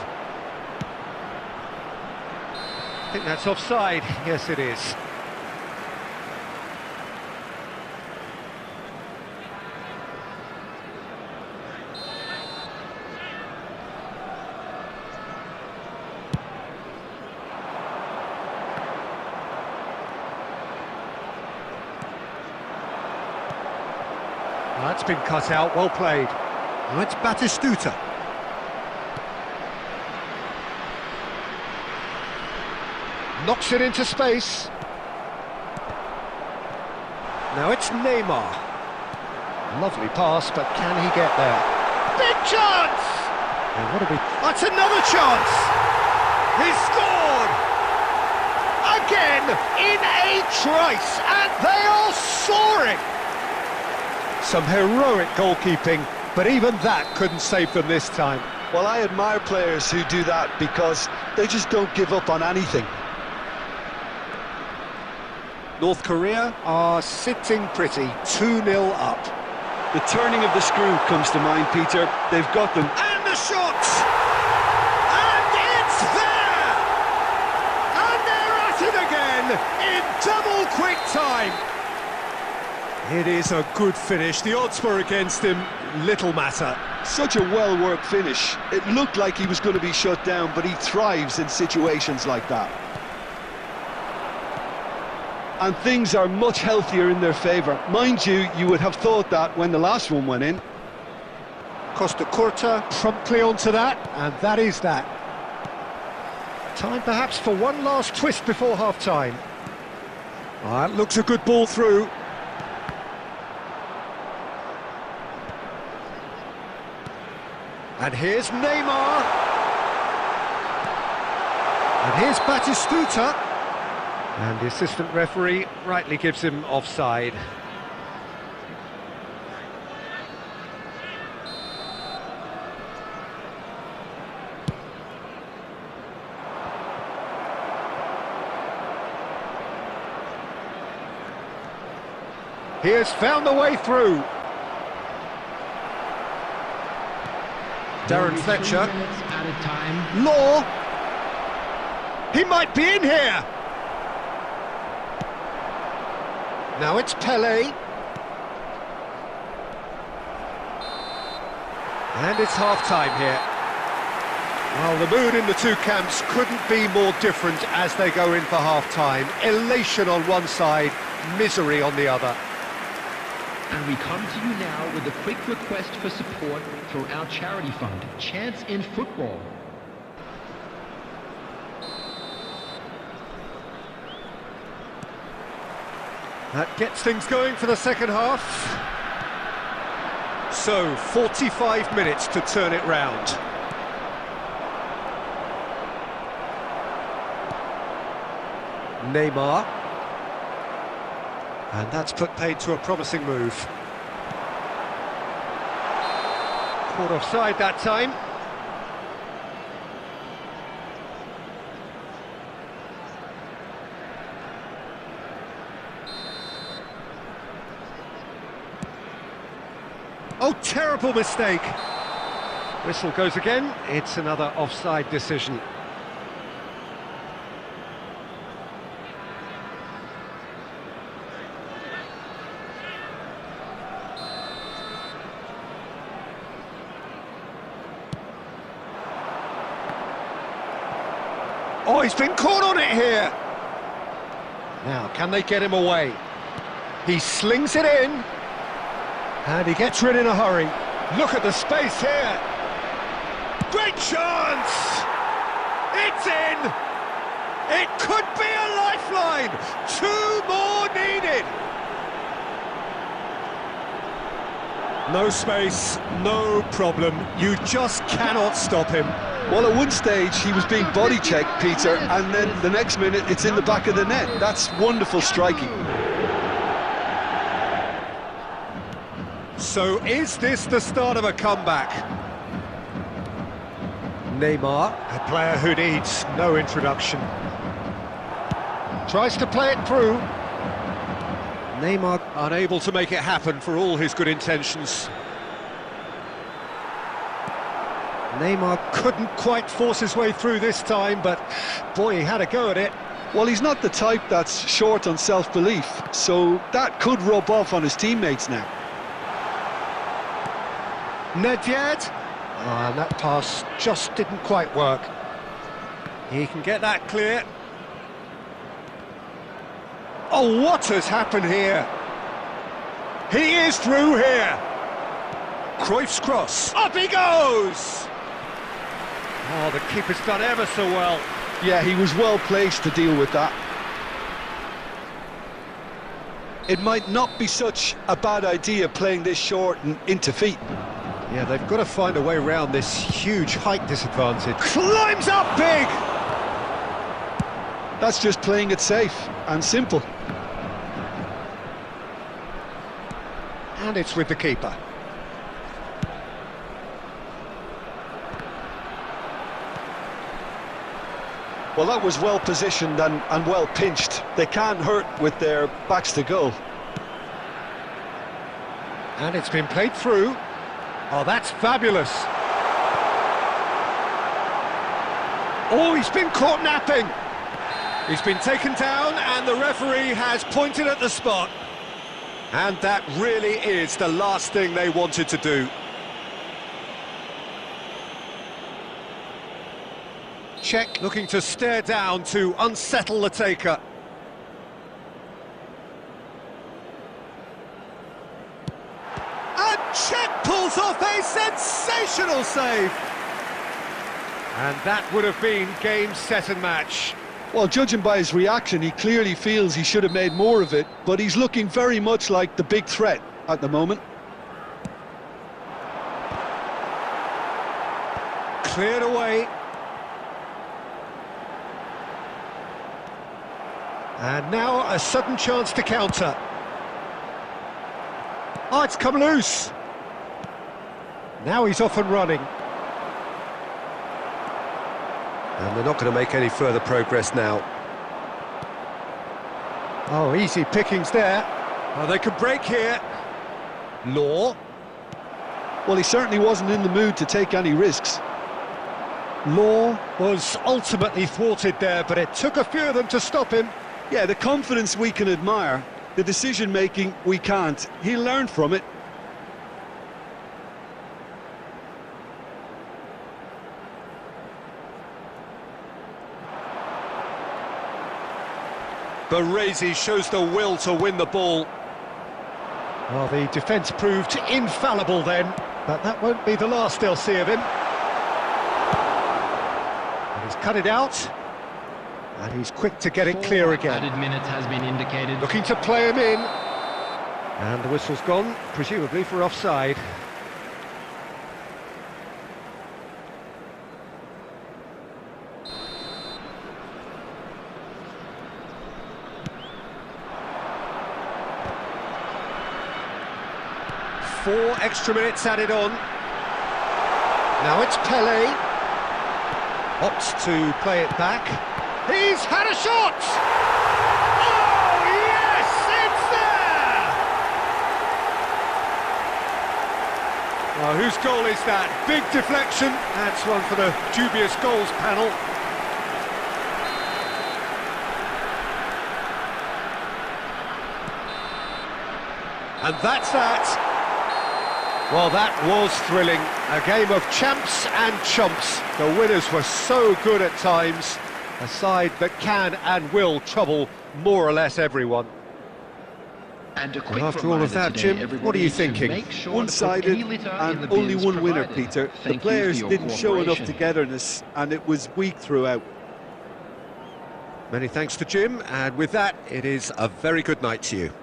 I think that's offside. Yes, it is. That's been cut out, well played. Now it's Batistuta. Knocks it into space. Now it's Neymar. Lovely pass, but can he get there? Big chance! Now what have we... That's another chance! He scored! Again, in a trice, and they are soaring! Some heroic goalkeeping, but even that couldn't save them this time. Well, I admire players who do that because they just don't give up on anything. North Korea are sitting pretty, 2-0 up. The turning of the screw comes to mind, Peter. They've got them. And the shot! And it's there! And they're at it again in double quick time. It is a good finish. The odds were against him, little matter. Such a well-worked finish. It looked like he was going to be shut down, but he thrives in situations like that. And things are much healthier in their favour. Mind you, you would have thought that when the last one went in. Costa Curta promptly onto that, and that is that. Time perhaps for one last twist before half-time. That looks a good ball through. And here's Neymar. And here's Batistuta. And the assistant referee rightly gives him offside. He has found the way through. Darren Fletcher. 3 minutes added time. Law. He might be in here. Now it's Pele. And it's half-time here. Well, the mood in the two camps couldn't be more different as they go in for half-time. Elation on one side, misery on the other. And we come to you now with a quick request for support through our charity fund, Chance in Football. That gets things going for the second half. So, 45 minutes to turn it round. Neymar. And that's put paid to a promising move. Caught offside that time. Oh, terrible mistake. Whistle goes again. It's another offside decision. Oh, he's been caught on it here. Now, can they get him away? He slings it in. And he gets rid in a hurry. Look at the space here. Great chance! It's in! It could be a lifeline! 2 more needed! No space, no problem. You just cannot stop him. Well, at one stage he was being body checked, Peter, and then the next minute it's in the back of the net. That's wonderful striking. So is this the start of a comeback? Neymar, a player who needs no introduction. Tries to play it through. Neymar unable to make it happen for all his good intentions. Neymar couldn't quite force his way through this time, but boy, he had a go at it. Well, he's not the type that's short on self-belief, so that could rub off on his teammates now. Nedved, and that pass just didn't quite work. He can get that clear. Oh, what has happened here? He is through here. Cruyff's cross. Up he goes! Oh, the keeper's done ever so well. Yeah, he was well placed to deal with that. It might not be such a bad idea playing this short and into feet. Yeah, they've got to find a way around this huge height disadvantage. Climbs up big! That's just playing it safe and simple. And it's with the keeper. Well, that was well positioned and well pinched. They can't hurt with their backs to goal. And it's been played through. Oh, that's fabulous. Oh, he's been caught napping. He's been taken down and the referee has pointed at the spot. And that really is the last thing they wanted to do. Czech looking to stare down to unsettle the taker. And Czech pulls off a sensational save. And that would have been game, set and match. Well, judging by his reaction, he clearly feels he should have made more of it, but he's looking very much like the big threat at the moment. Cleared away. And now a sudden chance to counter. Oh, it's come loose. Now he's off and running. And they're not going to make any further progress now. Oh, easy pickings there. Oh, they could break here. Law. Well, he certainly wasn't in the mood to take any risks. Law was ultimately thwarted there, but it took a few of them to stop him. Yeah, the confidence we can admire, the decision-making we can't. He'll learn from it. Baresi shows the will to win the ball. Well, the defence proved infallible then, but that won't be the last they'll see of him. And he's cut it out, and he's quick to get it clear again. Added minutes has been indicated. Looking to play him in. And the whistle's gone, presumably for offside. Four extra minutes added on. Now it's Pele. Opts to play it back. He's had a shot! Oh, yes! It's there! Oh, whose goal is that? Big deflection. That's one for the dubious goals panel. And that's that. Well, that was thrilling. A game of champs and chumps. The winners were so good at times. A side that can and will trouble more or less everyone. And a quick After all of that, today, Jim, what are you thinking? Sure One-sided and only one winner, Peter. The players didn't show enough togetherness and it was weak throughout. Many thanks to Jim, and with that, it is a very good night to you.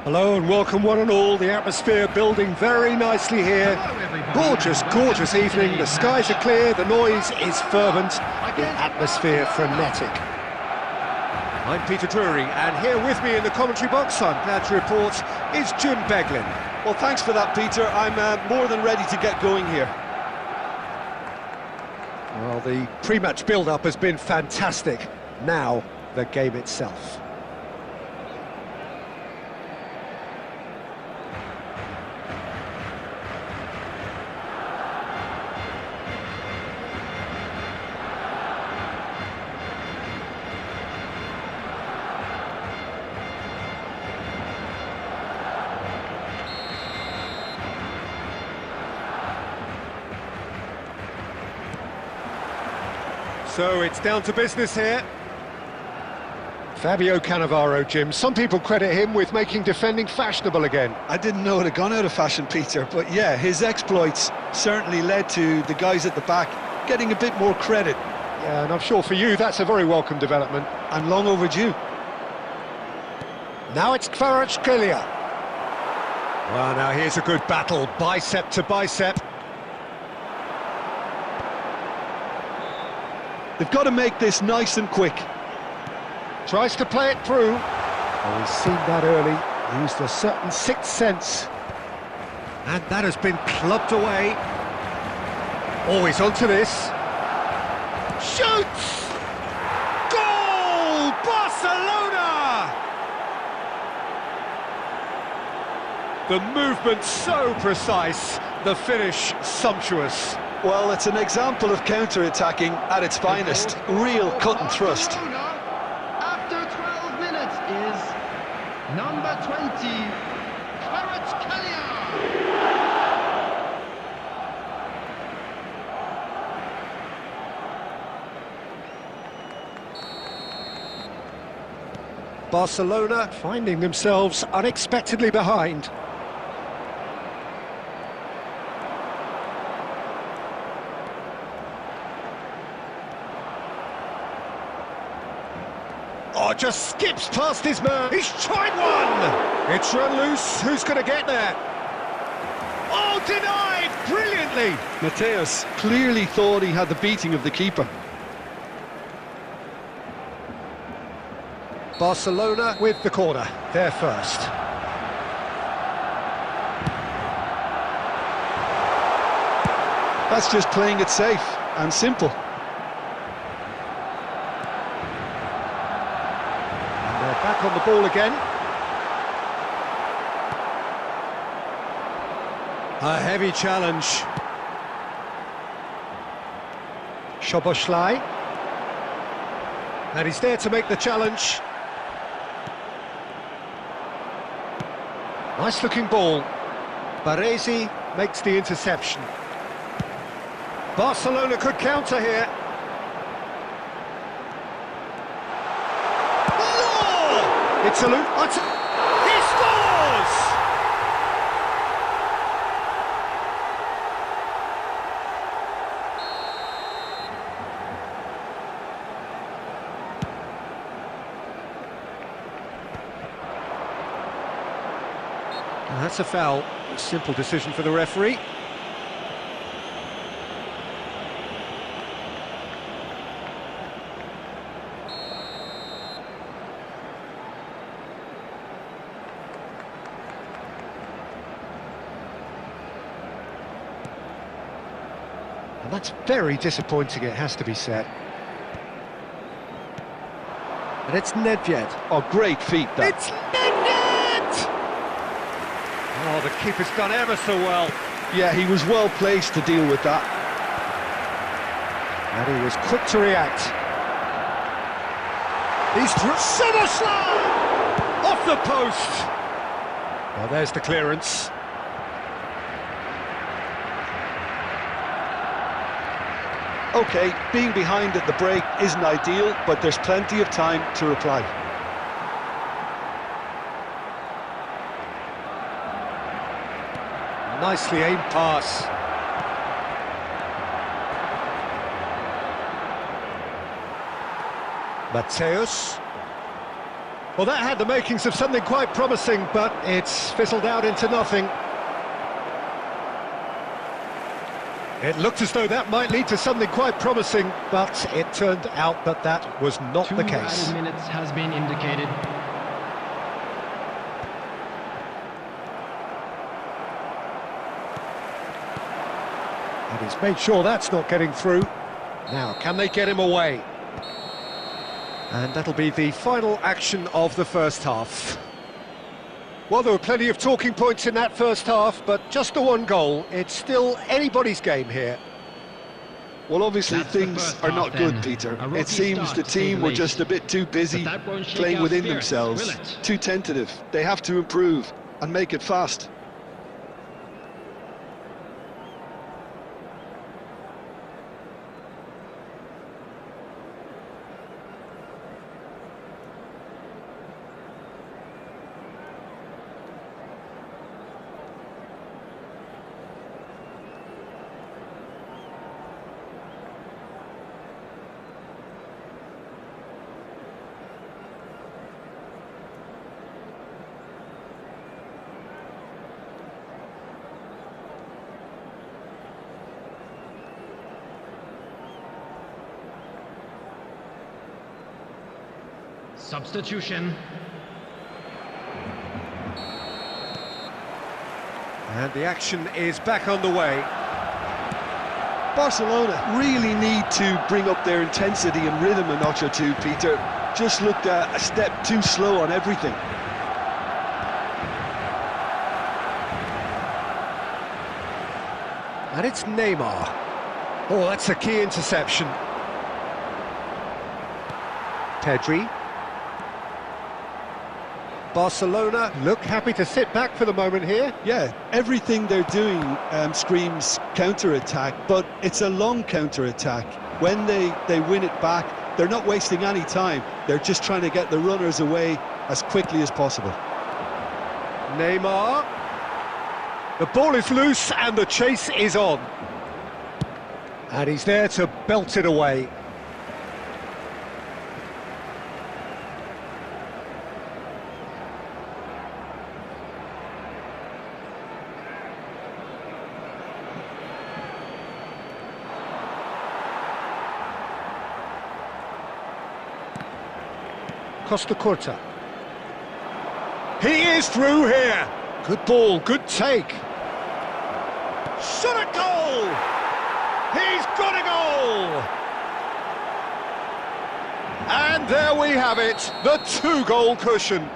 Hello and welcome one and all. The atmosphere building very nicely here. Gorgeous, gorgeous evening. The skies are clear, the noise is fervent, the atmosphere frenetic. I'm Peter Drury, and here with me in the commentary box, I'm glad to report, is Jim Beglin. Well, thanks for that, Peter. I'm more than ready to get going here. Well, the pre-match build-up has been fantastic. Now, the game itself. So it's down to business here. Fabio Cannavaro, Jim. Some people credit him with making defending fashionable again. I didn't know it had gone out of fashion, Peter, but yeah, his exploits certainly led to the guys at the back getting a bit more credit. Yeah, and I'm sure for you that's a very welcome development. And long overdue. Now it's Kvaratskhelia. Well, now here's a good battle, bicep to bicep. They've got to make this nice and quick. Tries to play it through. Oh, he's seen that early. Used a certain sixth sense. And that has been clubbed away. Oh, he's onto this. Shoots! Goal! Barcelona! The movement so precise, the finish sumptuous. Well, it's an example of counter-attacking at its finest. Real cut and thrust. After 12 minutes is number 20, Kvaratskhelia. Barcelona finding themselves unexpectedly behind. Oh, just skips past his man. He's tried one. It's run loose. Who's going to get there? Oh, denied brilliantly. Mateus clearly thought he had the beating of the keeper. Barcelona with the corner. They're first. That's just playing it safe and simple. Back on the ball again. A heavy challenge. Szoboszlai. And he's there to make the challenge. Nice looking ball. Baresi makes the interception. Barcelona could counter here. It's a loop. He scores! And that's a foul. A simple decision for the referee. And that's very disappointing, it has to be said. And it's Nedved. Oh, great feat, that. It's Nedved! Oh, the keeper's done ever so well. Yeah, he was well placed to deal with that. And he was quick to react. He's Szoboszlai! Off the post! Well, there's the clearance. OK, being behind at the break isn't ideal, but there's plenty of time to reply. Nicely aimed pass. Mateus. Well, that had the makings of something quite promising, but it's fizzled out into nothing. It looked as though that might lead to something quite promising, but it turned out that that was not the case. 2 added minutes has been indicated. And he's made sure that's not getting through. Now, can they get him away? And that'll be the final action of the first half. Well, there were plenty of talking points in that first half, but just the one goal. It's still anybody's game here. Well, obviously That's the things first are half not then. good, Peter. A rocky It seems start, the to say team the were least. just a bit too busy But that won't shake playing our within spirits, themselves. will it? Too tentative. They have to improve and make it fast. Substitution. And the action is back on the way. Barcelona really need to bring up their intensity and rhythm a notch or two, Peter. Just looked a step too slow on everything. And it's Neymar. Oh, that's a key interception. Pedri. Barcelona look happy to sit back for the moment here. Yeah, everything they're doing screams counter-attack, but it's a long counter-attack. When they win it back, they're not wasting any time. They're just trying to get the runners away as quickly as possible. Neymar. The ball is loose and the chase is on. And he's there to belt it away. Costa Curta. He is through here. Good ball, good take. Shot a goal! He's got a goal! And there we have it, the 2-goal cushion.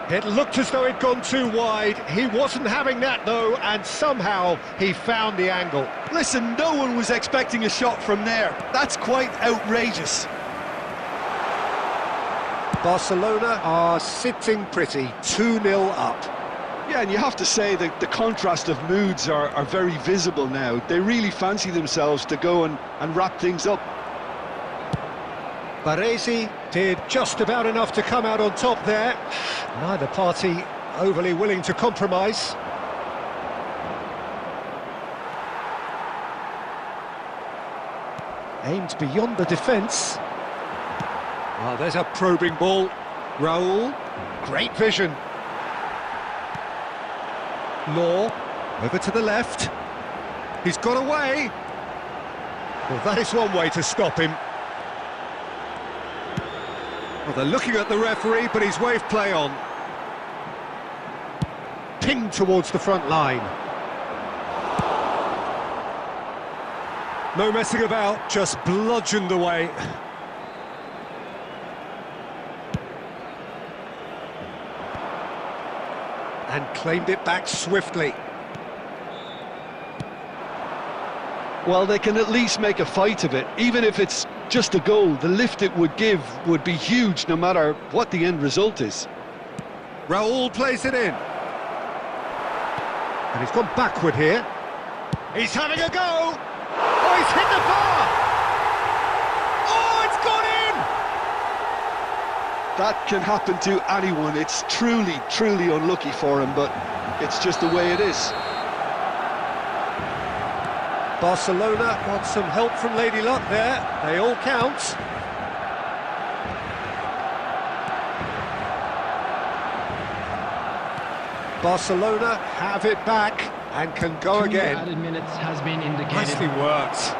It looked as though it'd gone too wide. He wasn't having that though, and somehow he found the angle. Listen, no one was expecting a shot from there. That's quite outrageous. Barcelona are sitting pretty, 2-0 up. Yeah, and you have to say that the contrast of moods are very visible now. They really fancy themselves to go and wrap things up. Baresi did just about enough to come out on top there. Neither party overly willing to compromise. Aimed beyond the defence. Oh, there's a probing ball. Raul, great vision. Law, over to the left. He's got away. Well, that is one way to stop him. Well, they're looking at the referee, but he's waved play on. Pinged towards the front line. No messing about, just bludgeoned away. And claimed it back swiftly. Well, they can at least make a fight of it. Even if it's just a goal, the lift it would give would be huge no matter what the end result is. Raul plays it in. And he's gone backward here. He's having a go! Oh, he's hit the bar! Oh, it's gone in! That can happen to anyone. It's truly, truly unlucky for him, but it's just the way it is. Barcelona got some help from Lady Luck there. They all count. Barcelona have it back and can go 2 again. added minutes has been indicated. Nicely worked.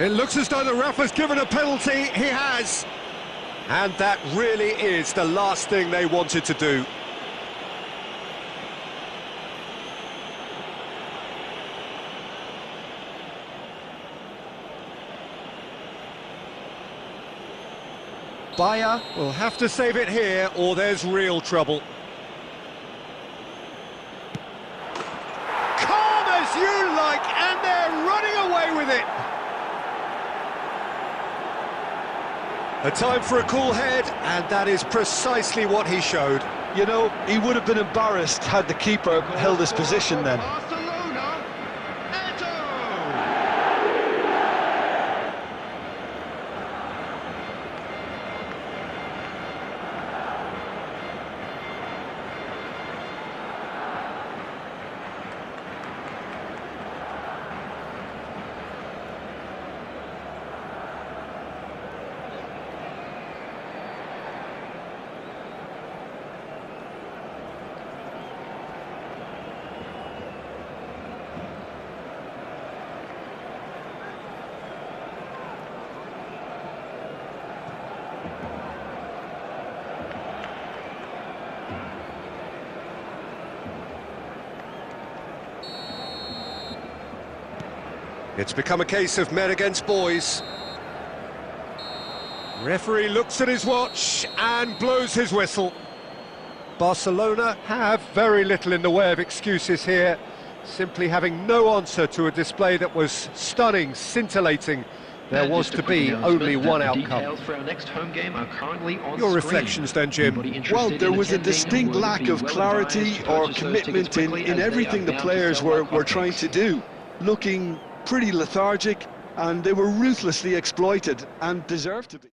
It looks as though the ref has given a penalty. He has. And that really is the last thing they wanted to do. Bayer will have to save it here, or there's real trouble. Calm as you like, and they're running away with it. A time for a cool head, and that is precisely what he showed. You know, he would have been embarrassed had the keeper held his position then. Barcelona, Eto! It's become a case of men against boys. Referee looks at his watch and blows his whistle. Barcelona have very little in the way of excuses here, simply having no answer to a display that was stunning, scintillating. There was to be only one outcome. For our next home game are currently on Your screen. reflections then, Jim? Well, there was a distinct lack of clarity or commitment in everything the players were trying to do. Looking pretty lethargic, and they were ruthlessly exploited and deserved to be.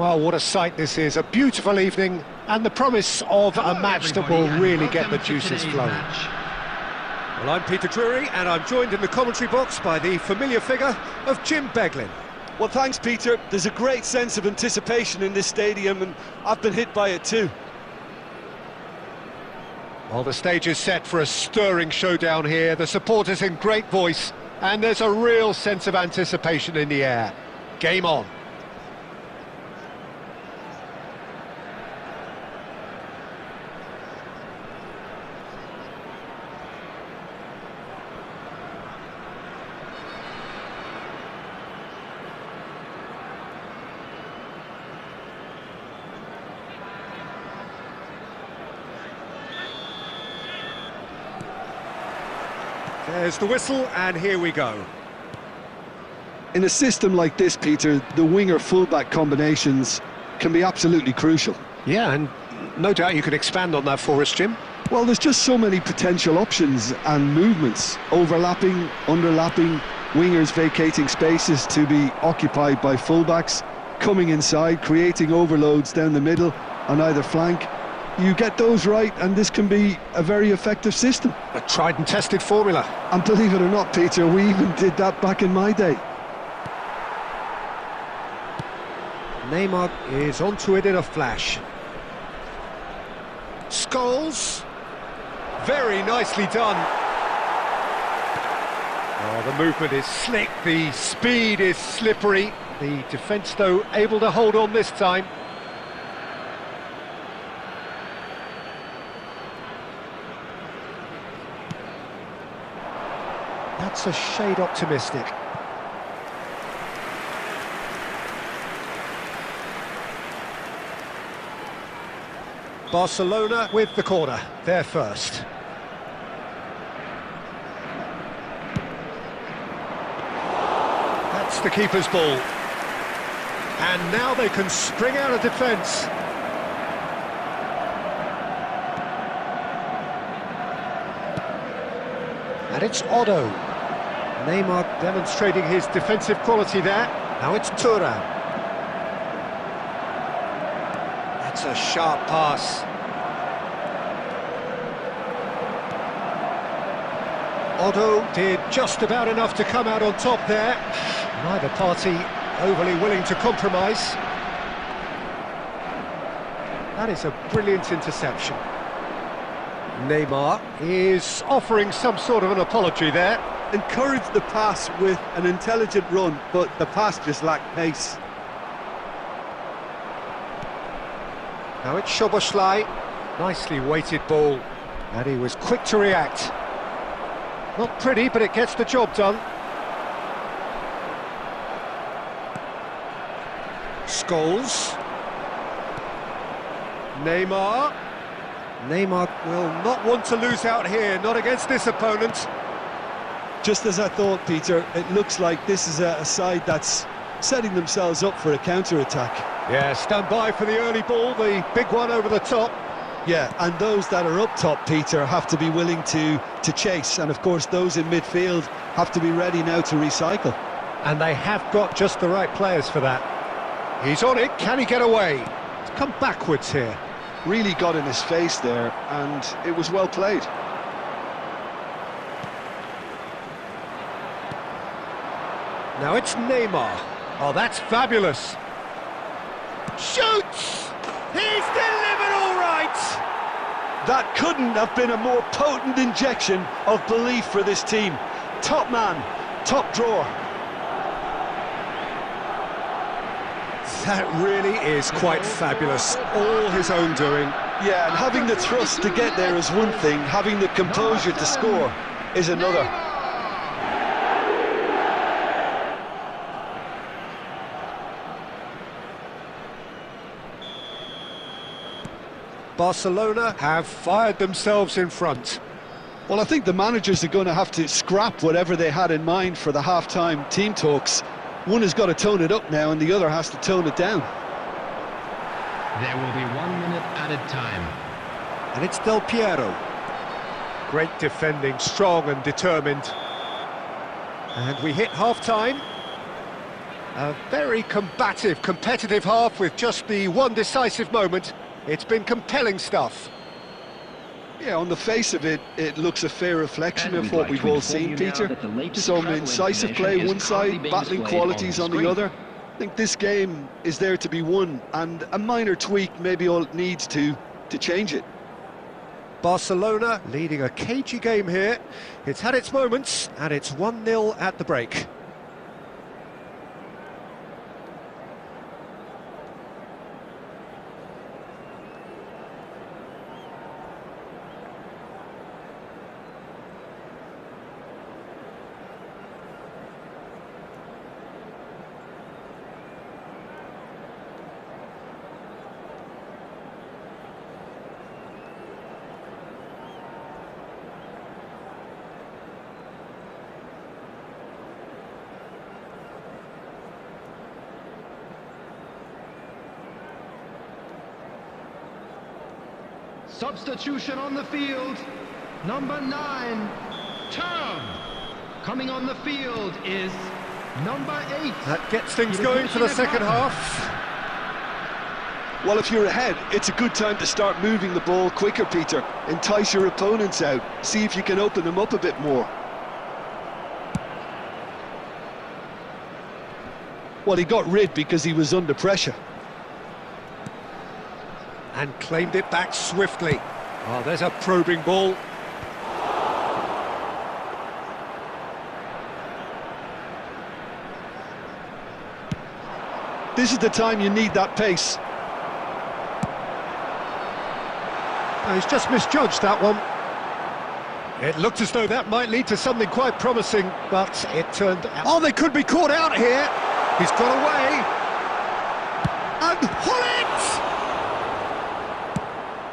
Well, what a sight this is, a beautiful evening, and the promise of a match that will really get the juices flowing. Well, I'm Peter Drury, and I'm joined in the commentary box by the familiar figure of Jim Beglin. Well, thanks, Peter. There's a great sense of anticipation in this stadium, and I've been hit by it too. Well, the stage is set for a stirring showdown here, the supporters in great voice, and there's a real sense of anticipation in the air. Game on. There's the whistle, and here we go. In a system like this, Peter, the winger-fullback combinations can be absolutely crucial. Yeah, and no doubt you could expand on that for us, Jim. Well, there's just so many potential options and movements, overlapping, underlapping, wingers vacating spaces to be occupied by fullbacks, coming inside, creating overloads down the middle on either flank. You get those right, and this can be a very effective system. A tried and tested formula. And believe it or not, Peter, we even did that back in my day. Neymar is onto it in a flash. Scholes. Very nicely done. Oh, the movement is slick, the speed is slippery. The defence, though, able to hold on this time. That's a shade optimistic. Barcelona with the corner, they're first. That's the keeper's ball. And now they can spring out of defence. And it's Otto. Neymar demonstrating his defensive quality there. Now it's Thuram. That's a sharp pass. Otto did just about enough to come out on top there. Neither party overly willing to compromise. That is a brilliant interception. Neymar is offering some sort of an apology there. Encouraged the pass with an intelligent run, but the pass just lacked pace. Now it's Szoboszlai. Nicely weighted ball. And he was quick to react. Not pretty, but it gets the job done. Scholes. Neymar. Neymar will not want to lose out here, not against this opponent. Just as I thought, Peter, it looks like this is a side that's setting themselves up for a counter-attack. Yeah, stand by for the early ball, the big one over the top. Yeah, and those that are up top, Peter, have to be willing to chase. And of course, those in midfield have to be ready now to recycle. And they have got just the right players for that. He's on it, can he get away? He's come backwards here. Really got in his face there, and it was well played. Now it's Neymar. Oh, that's fabulous. Shoots! He's delivered all right! That couldn't have been a more potent injection of belief for this team. Top man, top drawer. That really is quite fabulous. All his own doing. Yeah, and having the thrust to get there is one thing, having the composure to score is another. Barcelona have fired themselves in front. Well, I think the managers are going to have to scrap whatever they had in mind for the half-time team talks. One has got to tone it up now and the other has to tone it down. There will be 1 minute added time. And it's Del Piero. Great defending, strong and determined. And we hit half-time. A very combative, competitive half with just the one decisive moment. It's been compelling stuff. Yeah, on the face of it, it looks a fair reflection of what we've all seen, Peter. Some incisive play one side, battling qualities on the other. I think this game is there to be won, and a minor tweak maybe all it needs to change it. Barcelona leading a cagey game here. It's had its moments, and it's 1-0 at the break. Substitution on the field, number 9, Term. Coming on the field is number 8. That gets things going for the second half. Well, if you're ahead, it's a good time to start moving the ball quicker, Peter. Entice your opponents out, see if you can open them up a bit more. Well, he got rid because he was under pressure. And claimed it back swiftly. Oh, there's a probing ball. This is the time you need that pace. Oh, he's just misjudged that one. It looked as though that might lead to something quite promising, but it turned out... Oh, they could be caught out here. He's got away. And Hullet!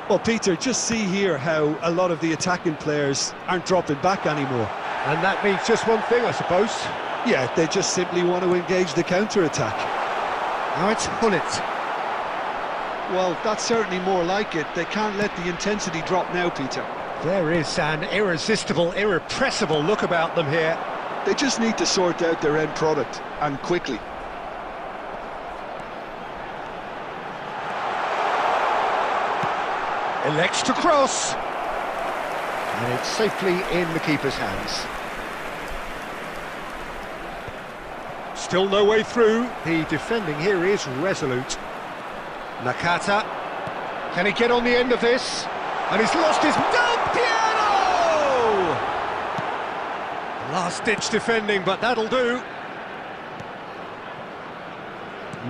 Well, Peter, just see here how a lot of the attacking players aren't dropping back anymore. And that means just one thing, I suppose. Yeah, they just simply want to engage the counter-attack. Now it's Hullet. Well, that's certainly more like it. They can't let the intensity drop now, Peter. There is an irresistible, irrepressible look about them here. They just need to sort out their end product, and quickly. Elects to cross. And it's safely in the keeper's hands. Still no way through. The defending here is resolute. Nakata. Can he get on the end of this? And he's lost his... Del Piero! Last-ditch defending, but that'll do.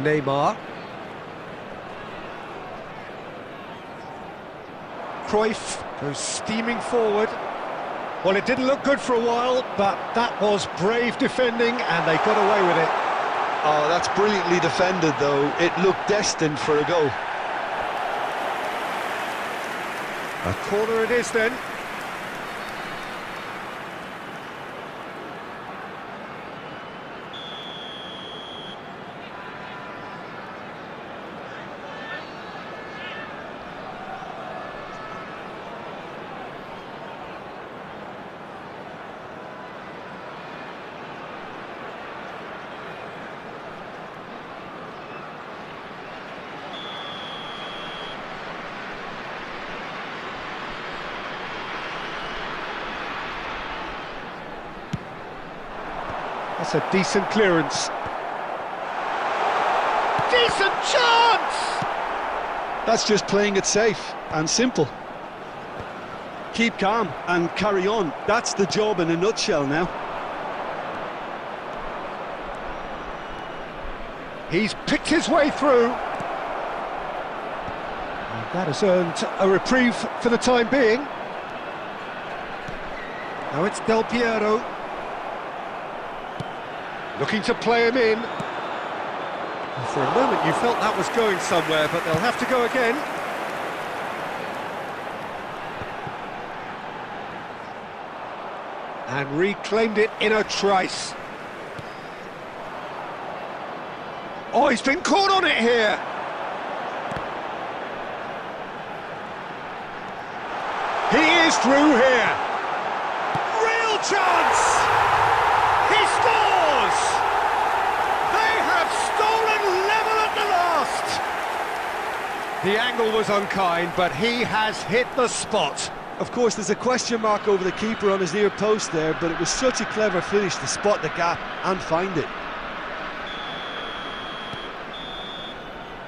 Neymar. Cruyff goes steaming forward. Well, it didn't look good for a while, but that was brave defending, and they got away with it. Oh, that's brilliantly defended, though. It looked destined for a goal. A corner it is, then. That's a decent clearance. Decent chance! That's just playing it safe and simple. Keep calm and carry on. That's the job in a nutshell now. He's picked his way through. And that has earned a reprieve for the time being. Now it's Del Piero. Looking to play him in. And for a moment you felt that was going somewhere, but they'll have to go again. And reclaimed it in a trice. Oh, he's been caught on it here. He is through here. Real chance. He scores. They have The angle was unkind, but he has hit the spot. Of course, there's a question mark over the keeper on his near post there, but it was such a clever finish to spot the gap and find it.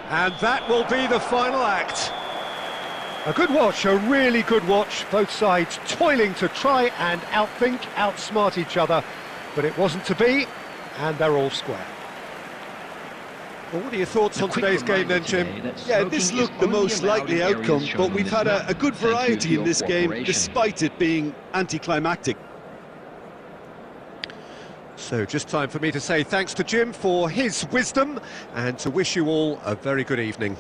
And that will be the final act. A good watch, a really good watch. Both sides toiling to try and outthink, outsmart each other, but it wasn't to be, and they're all square. Well, what are your thoughts on today's game then, Jim? Yeah, this looked the most likely outcome, but we've had a good variety in this game, despite it being anticlimactic. So just time for me to say thanks to Jim for his wisdom, and to wish you all a very good evening.